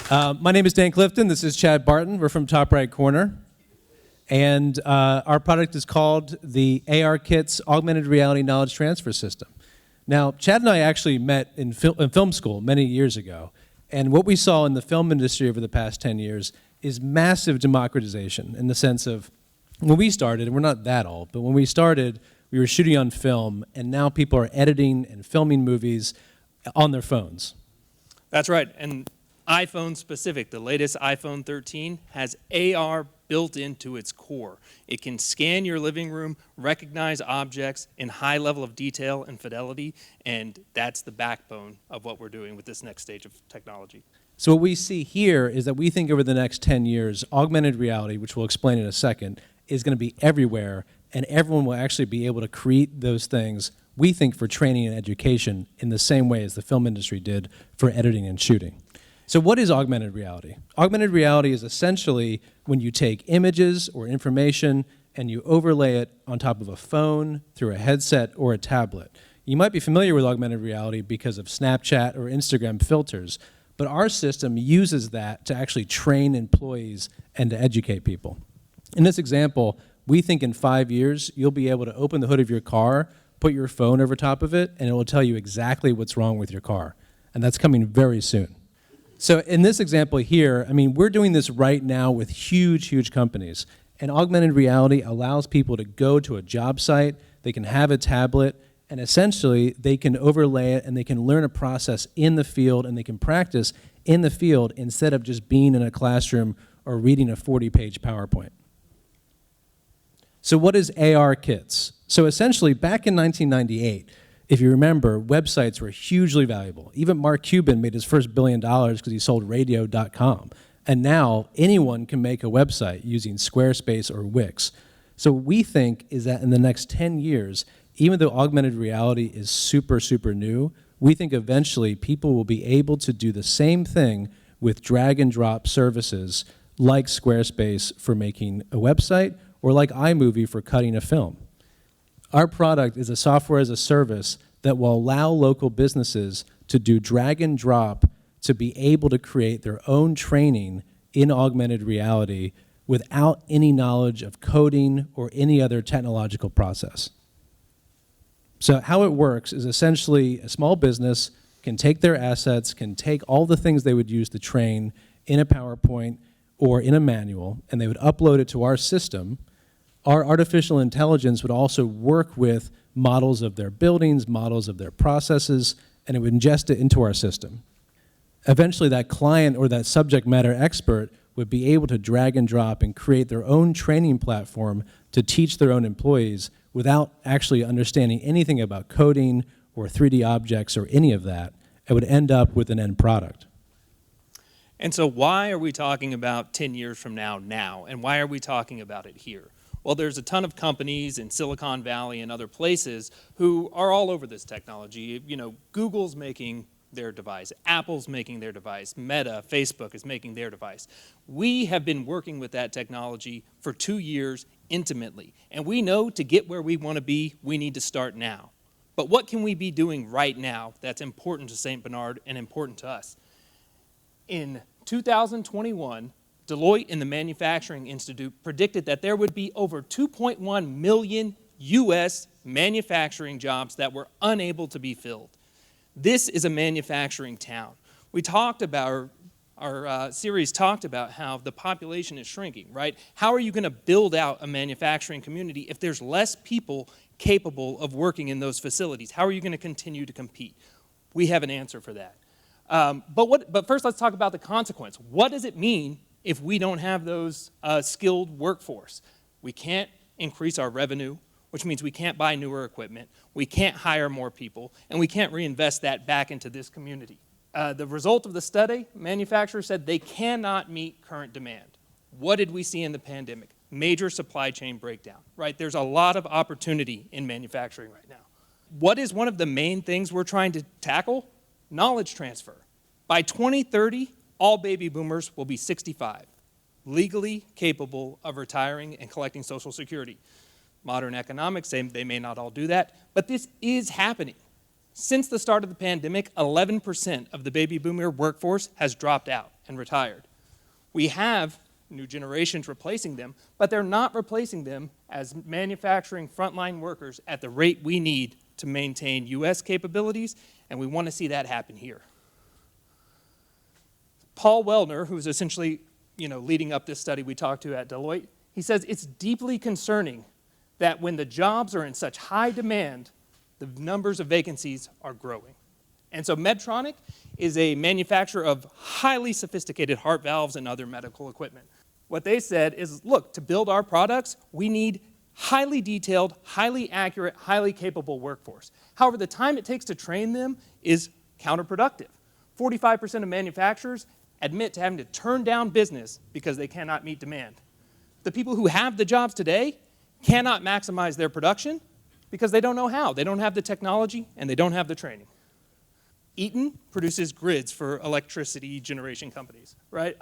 My name is Dan Clifton. This is Chad Barton. We're from Top Right Corner. And our product is called the AR Kits Augmented Reality Knowledge Transfer System. Now, Chad and I actually met in film school many years ago. And what we saw in the film industry over the past 10 years is massive democratization in the sense of when we started, and we're not that old, but when we started, we were shooting on film, and now people are editing and filming movies on their phones. That's right. And iPhone specific, the latest iPhone 13 has AR built into its core. It can scan your living room, recognize objects in high level of detail and fidelity, and that's the backbone of what we're doing with this next stage of technology. So what we see here is that we think over the next 10 years, augmented reality, which we'll explain in a second, is going to be everywhere, and everyone will actually be able to create those things, we think, for training and education in the same way as the film industry did for editing and shooting. So what is augmented reality? Augmented reality is essentially when you take images or information and you overlay it on top of a phone, through a headset, or a tablet. You might be familiar with augmented reality because of Snapchat or Instagram filters, but our system uses that to actually train employees and to educate people. In this example, we think in 5 years, you'll be able to open the hood of your car, put your phone over top of it, and it will tell you exactly what's wrong with your car. And that's coming very soon. So in this example here, I mean, we're doing this right now with huge, huge companies. And augmented reality allows people to go to a job site, they can have a tablet, and essentially they can overlay it and they can learn a process in the field and they can practice in the field instead of just being in a classroom or reading a 40-page PowerPoint. So what is AR Kits? So essentially, back in 1998, if you remember, websites were hugely valuable. Even Mark Cuban made his first $1 billion because he sold radio.com. And now anyone can make a website using Squarespace or Wix. So what we think is that in the next 10 years, even though augmented reality is super, super new, we think eventually people will be able to do the same thing with drag and drop services like Squarespace for making a website or like iMovie for cutting a film. Our product is a software as a service that will allow local businesses to do drag and drop to be able to create their own training in augmented reality without any knowledge of coding or any other technological process. So how it works is essentially a small business can take their assets, can take all the things they would use to train in a PowerPoint or in a manual, and they would upload it to our system. Our artificial intelligence would also work with models of their buildings, models of their processes, and it would ingest it into our system. Eventually, that client or that subject matter expert would be able to drag and drop and create their own training platform to teach their own employees without actually understanding anything about coding or 3D objects or any of that. It would end up with an end product. And so why are we talking about 10 years from now, and why are we talking about it here? Well, there's a ton of companies in Silicon Valley and other places who are all over this technology. You know, Google's making their device, Apple's making their device, Meta, Facebook is making their device. We have been working with that technology for 2 years intimately, and we know to get where we want to be, we need to start now. But what can we be doing right now that's important to St. Bernard and important to us? In 2021, Deloitte and the Manufacturing Institute predicted that there would be over 2.1 million U.S. manufacturing jobs that were unable to be filled. This is a manufacturing town. We talked about, our series talked about how the population is shrinking, right? How are you going to build out a manufacturing community if there's less people capable of working in those facilities? How are you going to continue to compete? We have an answer for that. But first, let's talk about the consequence. What does it mean if we don't have those skilled workforce? We can't increase our revenue, which means we can't buy newer equipment, we can't hire more people, and we can't reinvest that back into this community. The result of the study, manufacturers said they cannot meet current demand. What did we see in the pandemic? Major supply chain breakdown, right? There's a lot of opportunity in manufacturing right now. What is one of the main things we're trying to tackle? Knowledge transfer. By 2030, all baby boomers will be 65, legally capable of retiring and collecting Social Security. Modern economics say they may not all do that, but this is happening. Since the start of the pandemic, 11% of the baby boomer workforce has dropped out and retired. We have new generations replacing them, but they're not replacing them as manufacturing frontline workers at the rate we need to maintain U.S. capabilities, and we want to see that happen here. Paul Wellner, who's essentially leading up this study we talked to at Deloitte, he says it's deeply concerning that when the jobs are in such high demand, the numbers of vacancies are growing. And so Medtronic is a manufacturer of highly sophisticated heart valves and other medical equipment. What they said is, look, to build our products, we need highly detailed, highly accurate, highly capable workforce. However, the time it takes to train them is counterproductive. 45% of manufacturers admit to having to turn down business because they cannot meet demand. The people who have the jobs today cannot maximize their production because they don't know how. They don't have the technology and they don't have the training. Eaton produces grids for electricity generation companies, right?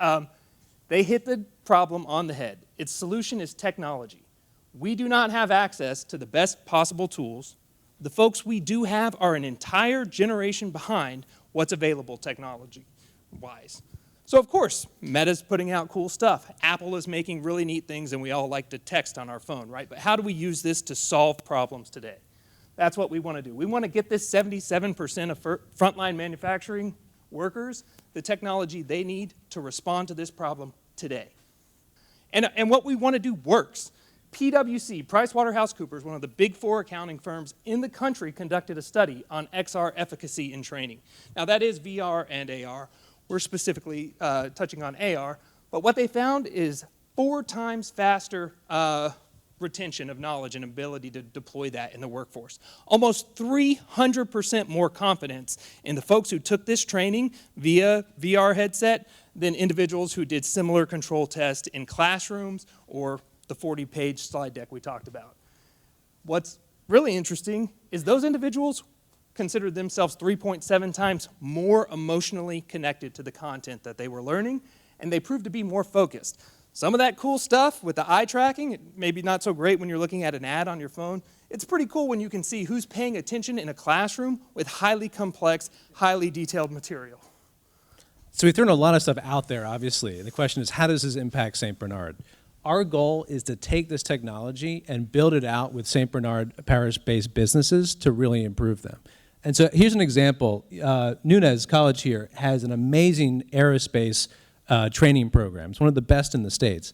They hit the problem on the head. Its solution is technology. We do not have access to the best possible tools. The folks we do have are an entire generation behind what's available technology-wise. So of course, Meta's putting out cool stuff. Apple is making really neat things, and we all like to text on our phone, right? But how do we use this to solve problems today? That's what we want to do. We want to get this 77% of frontline manufacturing workers the technology they need to respond to this problem today. And what we want to do works. PwC, PricewaterhouseCoopers, one of the big four accounting firms in the country, conducted a study on XR efficacy in training. Now that is VR and AR. We're specifically touching on AR, but what they found is 4 times faster retention of knowledge and ability to deploy that in the workforce. Almost 300% more confidence in the folks who took this training via VR headset than individuals who did similar control tests in classrooms or the 40-page slide deck we talked about. What's really interesting is those individuals considered themselves 3.7 times more emotionally connected to the content that they were learning, and they proved to be more focused. Some of that cool stuff with the eye tracking, maybe not so great when you're looking at an ad on your phone. It's pretty cool when you can see who's paying attention in a classroom with highly complex, highly detailed material. So we've thrown a lot of stuff out there, obviously. And the question is, how does this impact St. Bernard? Our goal is to take this technology and build it out with St. Bernard Parish-based businesses to really improve them. And so here's an example. Nunez College here has an amazing aerospace training program. It's one of the best in the States.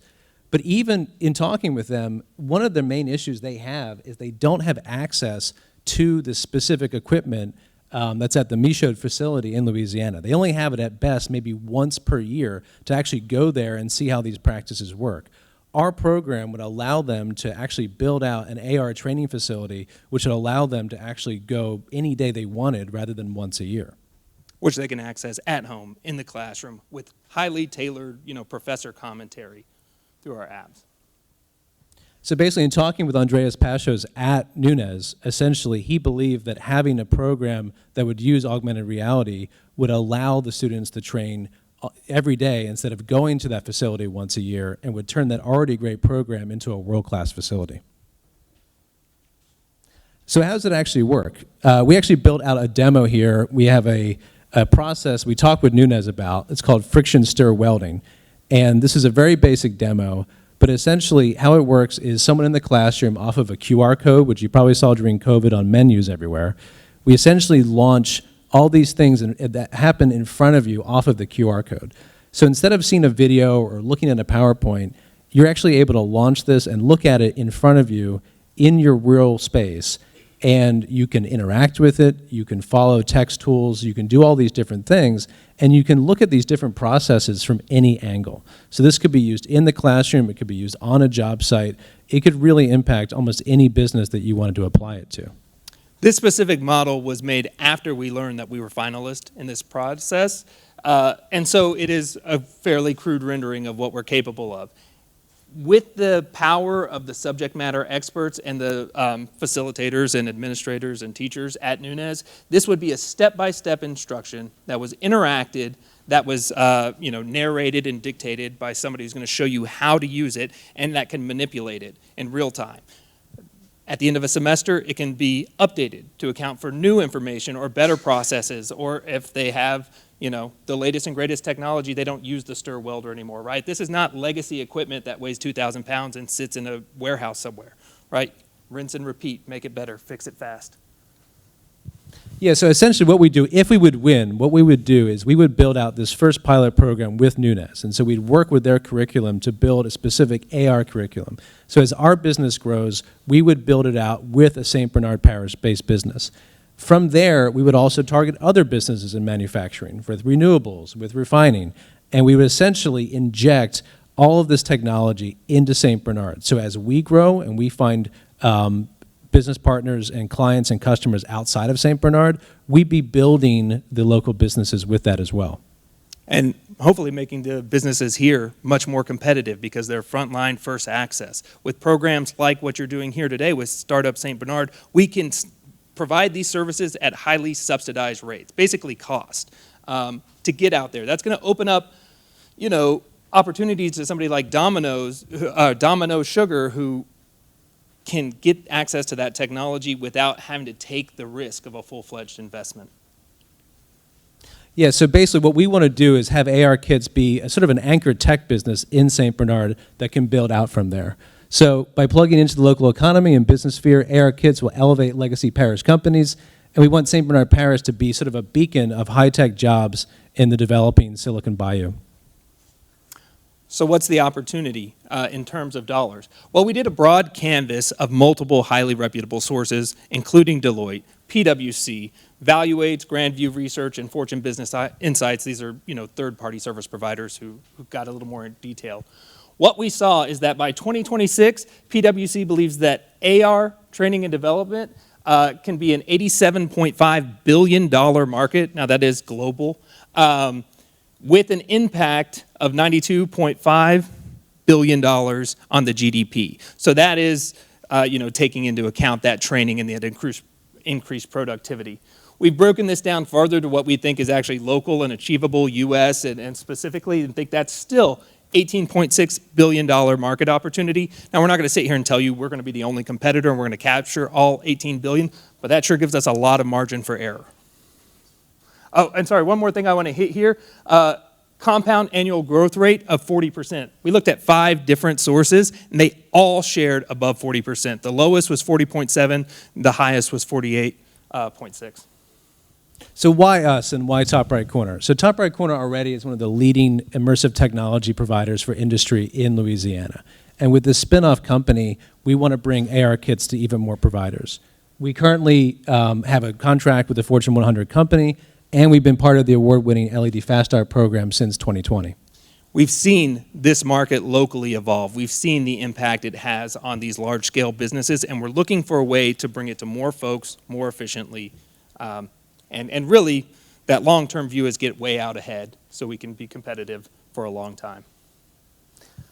But even in talking with them, one of the main issues they have is they don't have access to the specific equipment that's at the Michaud facility in Louisiana. They only have it at best maybe once per year to actually go there and see how these practices work. Our program would allow them to actually build out an AR training facility, which would allow them to actually go any day they wanted rather than once a year. Which they can access at home in the classroom with highly tailored, professor commentary through our apps. So basically, in talking with Andreas Pashos at Nunez, essentially he believed that having a program that would use augmented reality would allow the students to train every day instead of going to that facility once a year, and would turn that already great program into a world-class facility. So how does it actually work? We actually built out a demo here. We have a process we talked with Nunez about. It's called friction stir welding. And this is a very basic demo, But essentially, how it works is someone in the classroom off of a QR code, which you probably saw during COVID on menus everywhere, we essentially launch all these things that happen in front of you off of the QR code. So instead of seeing a video or looking at a PowerPoint, you're actually able to launch this and look at it in front of you in your real space, and you can interact with it, you can follow text tools, you can do all these different things, and you can look at these different processes from any angle. So this could be used in the classroom, it could be used on a job site, it could really impact almost any business that you wanted to apply it to. This specific model was made after we learned that we were finalists in this process, and so it is a fairly crude rendering of what we're capable of. With the power of the subject matter experts and the facilitators and administrators and teachers at Nunez, this would be a step-by-step instruction that was interacted, that was narrated and dictated by somebody who's going to show you how to use it and that can manipulate it in real time. At the end of a semester, it can be updated to account for new information or better processes, or if they have the latest and greatest technology, they don't use the stir welder anymore, right? This is not legacy equipment that weighs 2,000 pounds and sits in a warehouse somewhere, right? Rinse and repeat, make it better, fix it fast. Yeah, so essentially what we do, if we would win, what we would do is we would build out this first pilot program with Nunez. And so we'd work with their curriculum to build a specific AR curriculum. So as our business grows, we would build it out with a St. Bernard Parish-based business. From there, we would also target other businesses in manufacturing, with renewables, with refining, and we would essentially inject all of this technology into St. Bernard. So as we grow and we find business partners and clients and customers outside of St. Bernard, we'd be building the local businesses with that as well. And hopefully making the businesses here much more competitive because they're frontline first access. With programs like what you're doing here today with Startup St. Bernard, we can provide these services at highly subsidized rates, basically cost, to get out there. That's going to open up, opportunities to somebody like Domino Sugar, who can get access to that technology without having to take the risk of a full-fledged investment. Yeah, so basically what we want to do is have AR Kits be a sort of an anchor tech business in St. Bernard that can build out from there. So by plugging into the local economy and business sphere, AR Kits will elevate legacy parish companies, and we want St. Bernard Parish to be sort of a beacon of high-tech jobs in the developing Silicon Bayou. So what's the opportunity in terms of dollars? Well, we did a broad canvas of multiple highly reputable sources, including Deloitte, PwC, Valuates, Grandview Research, and Fortune Business Insights. These are third-party service providers who got a little more in detail. What we saw is that by 2026, PwC believes that AR training and development can be an $87.5 billion market. Now that is global, with an impact of $92.5 billion on the GDP. So that is, taking into account that training and the increased productivity. We've broken this down further to what we think is actually local and achievable U.S. and specifically, and think that's still $18.6 billion market opportunity. Now, we're not going to sit here and tell you we're going to be the only competitor and we're going to capture all 18 billion, but that sure gives us a lot of margin for error. Oh, and sorry, one more thing I want to hit here. Compound annual growth rate of 40%. We looked at 5 different sources, and they all shared above 40%. The lowest was 40.7, the highest was 48.6. So why us and why Top Right Corner? So Top Right Corner already is one of the leading immersive technology providers for industry in Louisiana. And with this spin-off company, we want to bring AR kits to even more providers. We currently have a contract with a Fortune 100 company, and we've been part of the award-winning LED Fast Start program since 2020. We've seen this market locally evolve. We've seen the impact it has on these large-scale businesses, and we're looking for a way to bring it to more folks more efficiently. And really, that long-term view is get way out ahead so we can be competitive for a long time.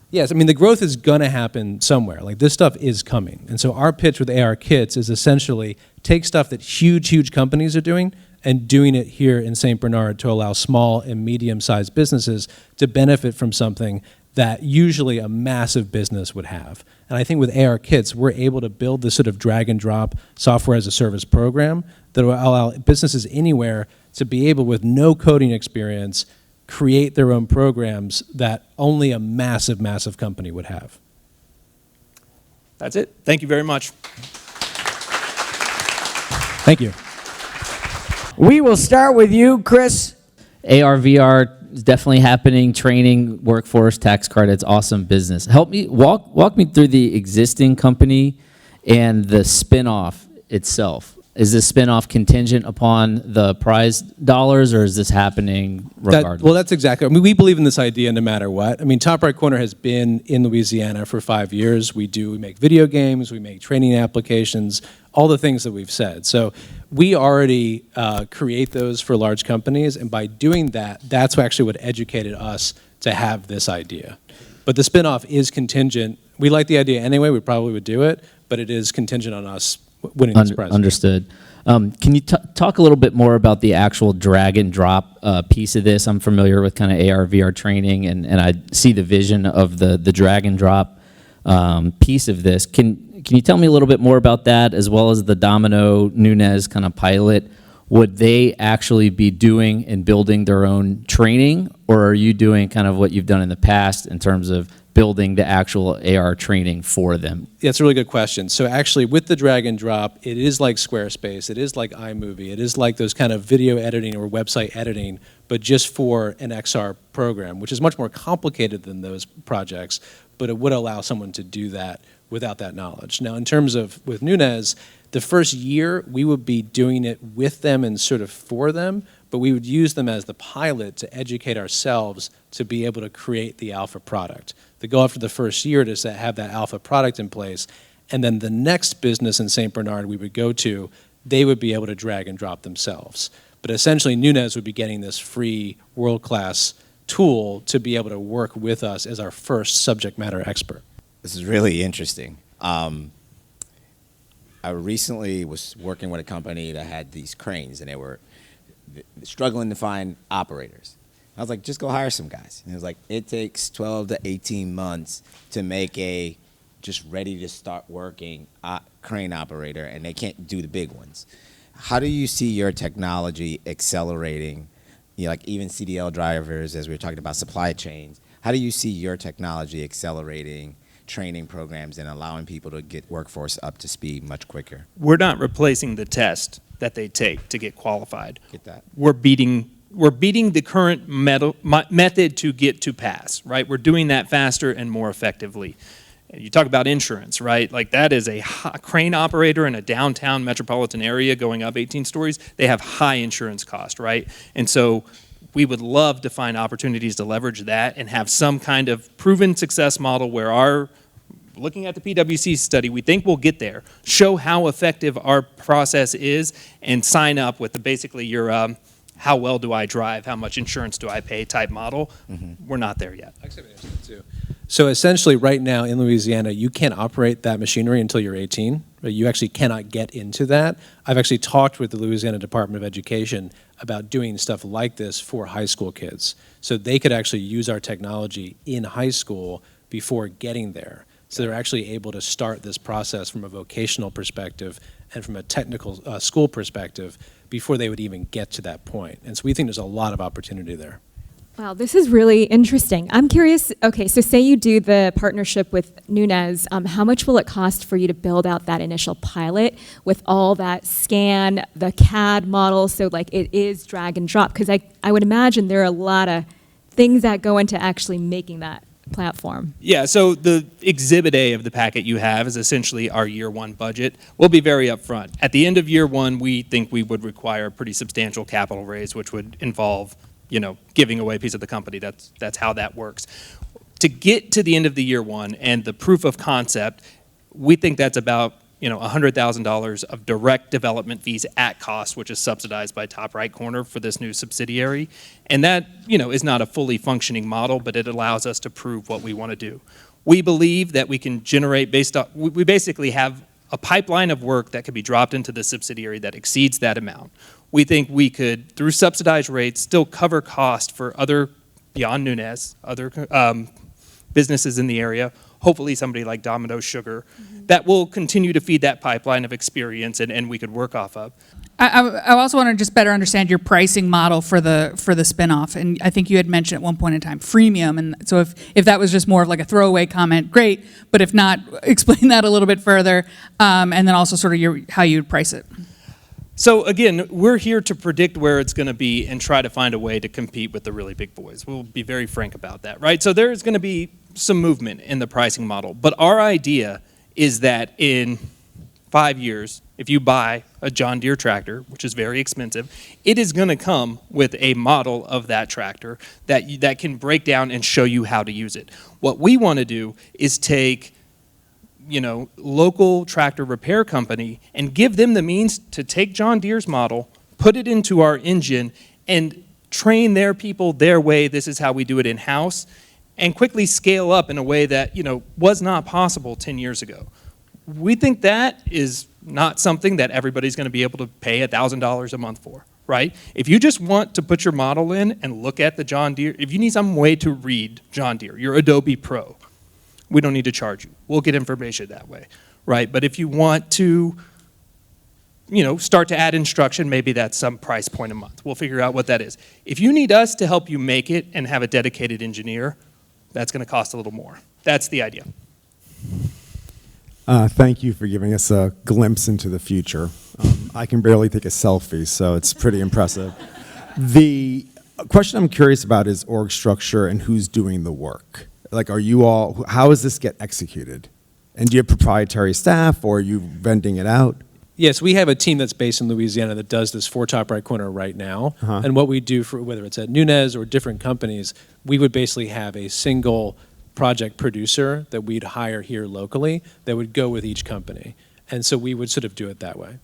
Yes, I mean, the growth is going to happen somewhere. Like, this stuff is coming. And so our pitch with AR Kits is essentially take stuff that huge companies are doing and doing it here in St. Bernard to allow small and medium-sized businesses to benefit from something that usually a massive business would have. And I think with AR Kits, we're able to build this sort of drag-and-drop software-as-a-service program that will allow businesses anywhere to be able, with no coding experience, create their own programs that only a massive company would have. That's it. Thank you very much. Thank you. We will start with you, Chris. AR, VR is definitely happening. Training, workforce, tax credits, awesome business. Help me walk me through the existing company and the spinoff itself. Is this spinoff contingent upon the prize dollars, or is this happening regardless? Well, that's exactly. I mean, we believe in this idea no matter what. I mean, Top Right Corner has been in Louisiana for 5 years. We make video games, we make training applications, all the things that we've said. So we already create those for large companies, and by doing that, that's actually what educated us to have this idea. But the spinoff is contingent. We like the idea anyway. We probably would do it, but it is contingent on us winning this prize. Understood. Can you talk a little bit more about the actual drag and drop piece of this? I'm familiar with kind of AR, VR training, and I see the vision of the drag and drop piece of this. Can you tell me a little bit more about that, as well as the Domino Nunez kind of pilot? Would they actually be doing and building their own training, or are you doing kind of what you've done in the past in terms of building the actual AR training for them? Yeah, it's a really good question. So actually, with the drag and drop, it is like Squarespace, it is like iMovie, it is like those kind of video editing or website editing, but just for an XR program, which is much more complicated than those projects, but it would allow someone to do that without that knowledge. Now, in terms of with Nunez, the first year, we would be doing it with them and sort of for them, but we would use them as the pilot to educate ourselves to be able to create the alpha product. The goal after the first year is to have that alpha product in place, and then the next business in St. Bernard we would go to, they would be able to drag and drop themselves. But essentially, Nunez would be getting this free world-class tool to be able to work with us as our first subject matter expert. This is really interesting. I recently was working with a company that had these cranes, and they were struggling to find operators. I was like, just go hire some guys. And it was like, it takes 12 to 18 months to make a just ready to start working crane operator, and they can't do the big ones. How do you see your technology accelerating, like even CDL drivers, as we were talking about supply chains? How do you see your technology accelerating training programs and allowing people to get workforce up to speed much quicker? We're not replacing the test that they take to get qualified. Get that? We're beating the current method to get to pass, right? We're doing that faster and more effectively. And you talk about insurance, right? Like that is a crane operator in a downtown metropolitan area going up 18 stories. They have high insurance cost, right? And so we would love to find opportunities to leverage that and have some kind of proven success model where looking at the PwC study, we think we'll get there, show how effective our process is, and sign up with basically your how well do I drive, how much insurance do I pay type model. Mm-hmm. We're not there yet. So essentially right now in Louisiana, you can't operate that machinery until you're 18. You actually cannot get into that. I've actually talked with the Louisiana Department of Education about doing stuff like this for high school kids. So they could actually use our technology in high school before getting there. So they're actually able to start this process from a vocational perspective and from a technical school perspective before they would even get to that point. And so we think there's a lot of opportunity there. Wow, this is really interesting. I'm curious, okay, so say you do the partnership with Nunez, how much will it cost for you to build out that initial pilot with all that scan, the CAD model, so like it is drag and drop? Because I would imagine there are a lot of things that go into actually making that platform. Yeah, so the Exhibit A of the packet you have is essentially our year one budget. We'll be very upfront. At the end of year one, we think we would require a pretty substantial capital raise, which would involve giving away a piece of the company. That's how that works. To get to the end of the year one and the proof of concept, we think that's about $100,000 of direct development fees at cost, which is subsidized by Top Right Corner for this new subsidiary. And that is not a fully functioning model, but it allows us to prove what we want to do. We believe that we can generate we basically have a pipeline of work that could be dropped into the subsidiary that exceeds that amount. We think we could, through subsidized rates, still cover cost for other, beyond Nunez, other businesses in the area, hopefully somebody like Domino Sugar, that will continue to feed that pipeline of experience and we could work off of. I also want to just better understand your pricing model for the spinoff. And I think you had mentioned at one point in time freemium. And so if that was just more of like a throwaway comment, great. But if not, explain that a little bit further. And then also sort of how you would price it. So again, we're here to predict where it's going to be and try to find a way to compete with the really big boys. We'll be very frank about that, right? So there is going to be some movement in the pricing model. But our idea is that in 5 years, if you buy a John Deere tractor, which is very expensive, it is going to come with a model of that tractor that can break down and show you how to use it. What we want to do is take, local tractor repair company and give them the means to take John Deere's model, put it into our engine, and train their people their way. This is how we do it in-house, and quickly scale up in a way that, was not possible 10 years ago. We think that is not something that everybody's going to be able to pay $1,000 a month for, right? If you just want to put your model in and look at the John Deere, if you need some way to read John Deere, your Adobe Pro, we don't need to charge you. We'll get information that way, right? But if you want to, start to add instruction, maybe that's some price point a month. We'll figure out what that is. If you need us to help you make it and have a dedicated engineer, that's going to cost a little more. That's the idea. Thank you for giving us a glimpse into the future. I can barely take a selfie, so it's pretty impressive. The question I'm curious about is org structure and who's doing the work. Like, how does this get executed? And do you have proprietary staff, or are you vending it out? Yes, we have a team that's based in Louisiana that does this for top right corner right now. And what we do for whether it's at Nunez or different companies, we would basically have a single project producer that we'd hire here locally that would go with each company. And so we would sort of do it that way.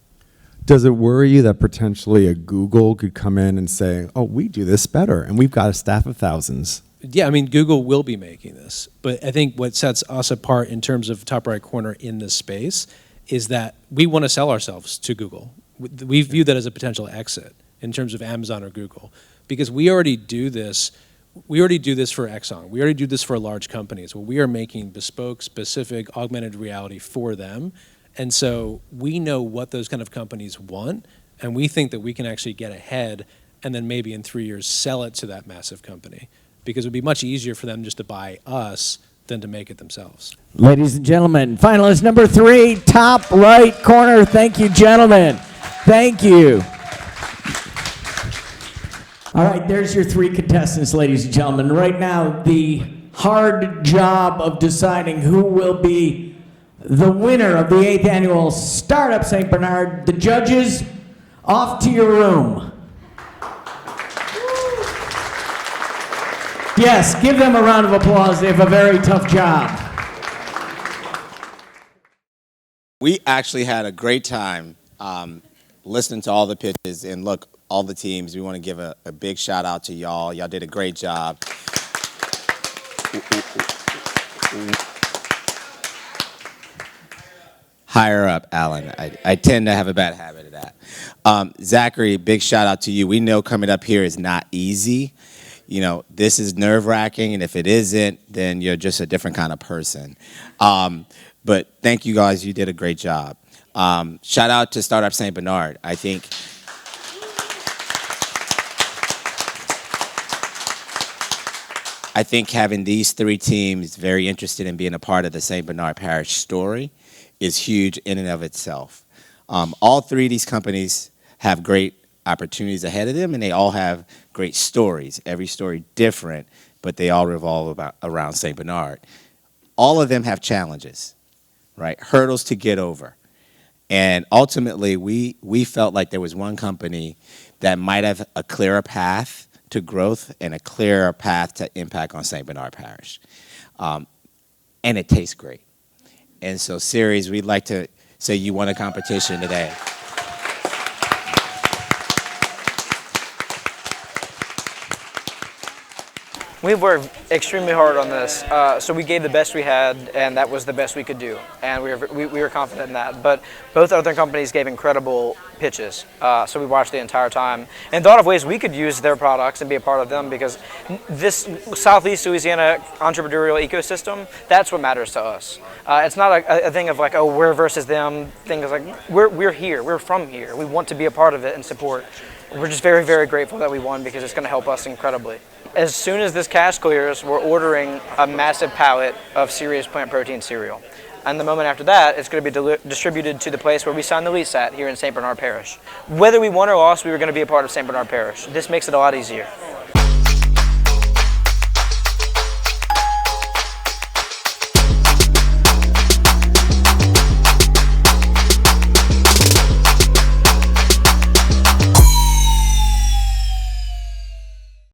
Does it worry you that potentially a Google could come in and say, oh, we do this better, and we've got a staff of thousands? Yeah, I mean, Google will be making this. But I think what sets us apart in terms of top right corner in this space is that we want to sell ourselves to Google. We view that as a potential exit in terms of Amazon or Google, because we already do this. We already do this for Exxon. We already do this for large companies where we are making bespoke, specific, augmented reality for them. And so we know what those kind of companies want, and we think that we can actually get ahead and then maybe in 3 years sell it to that massive company, because it would be much easier for them just to buy us than to make it themselves. Ladies and gentlemen, finalist number 3, top right corner. Thank you, gentlemen. Thank you. All right, there's your 3 contestants, ladies and gentlemen. Right now, the hard job of deciding who will be the winner of the 8th annual Startup St. Bernard. The judges, off to your room. Yes, give them a round of applause. They have a very tough job. We actually had a great time listening to all the pitches, and look, all the teams. We want to give a big shout out to y'all. Y'all did a great job. Higher up, Alan. I tend to have a bad habit of that. Zachary, big shout out to you. We know coming up here is not easy. This is nerve-wracking, and if it isn't, then you're just a different kind of person. But thank you guys. You did a great job. Shout out to Startup St. Bernard. I think having these 3 teams very interested in being a part of the St. Bernard Parish story is huge in and of itself. All 3 of these companies have great opportunities ahead of them, and they all have great stories. Every story different, but they all revolve around St. Bernard. All of them have challenges, right? Hurdles to get over. And ultimately, we felt like there was one company that might have a clearer path to growth and a clearer path to impact on St. Bernard Parish. And it tastes great. And so, Ceres, we'd like to say you won a competition today. We worked extremely hard on this, so we gave the best we had, and that was the best we could do, and we were confident in that. But both other companies gave incredible pitches. So we watched the entire time and thought of ways we could use their products and be a part of them, because this Southeast Louisiana entrepreneurial ecosystem, that's what matters to us. It's not a thing of like, oh, we're versus them. Thing is like, we're here, we're from here. We want to be a part of it and support. We're just very, very grateful that we won, because it's going to help us incredibly. As soon as this cash clears, we're ordering a massive pallet of Ceres plant protein cereal. And the moment after that, it's going to be distributed to the place where we signed the lease at here in St. Bernard Parish. Whether we won or lost, we were going to be a part of St. Bernard Parish. This makes it a lot easier.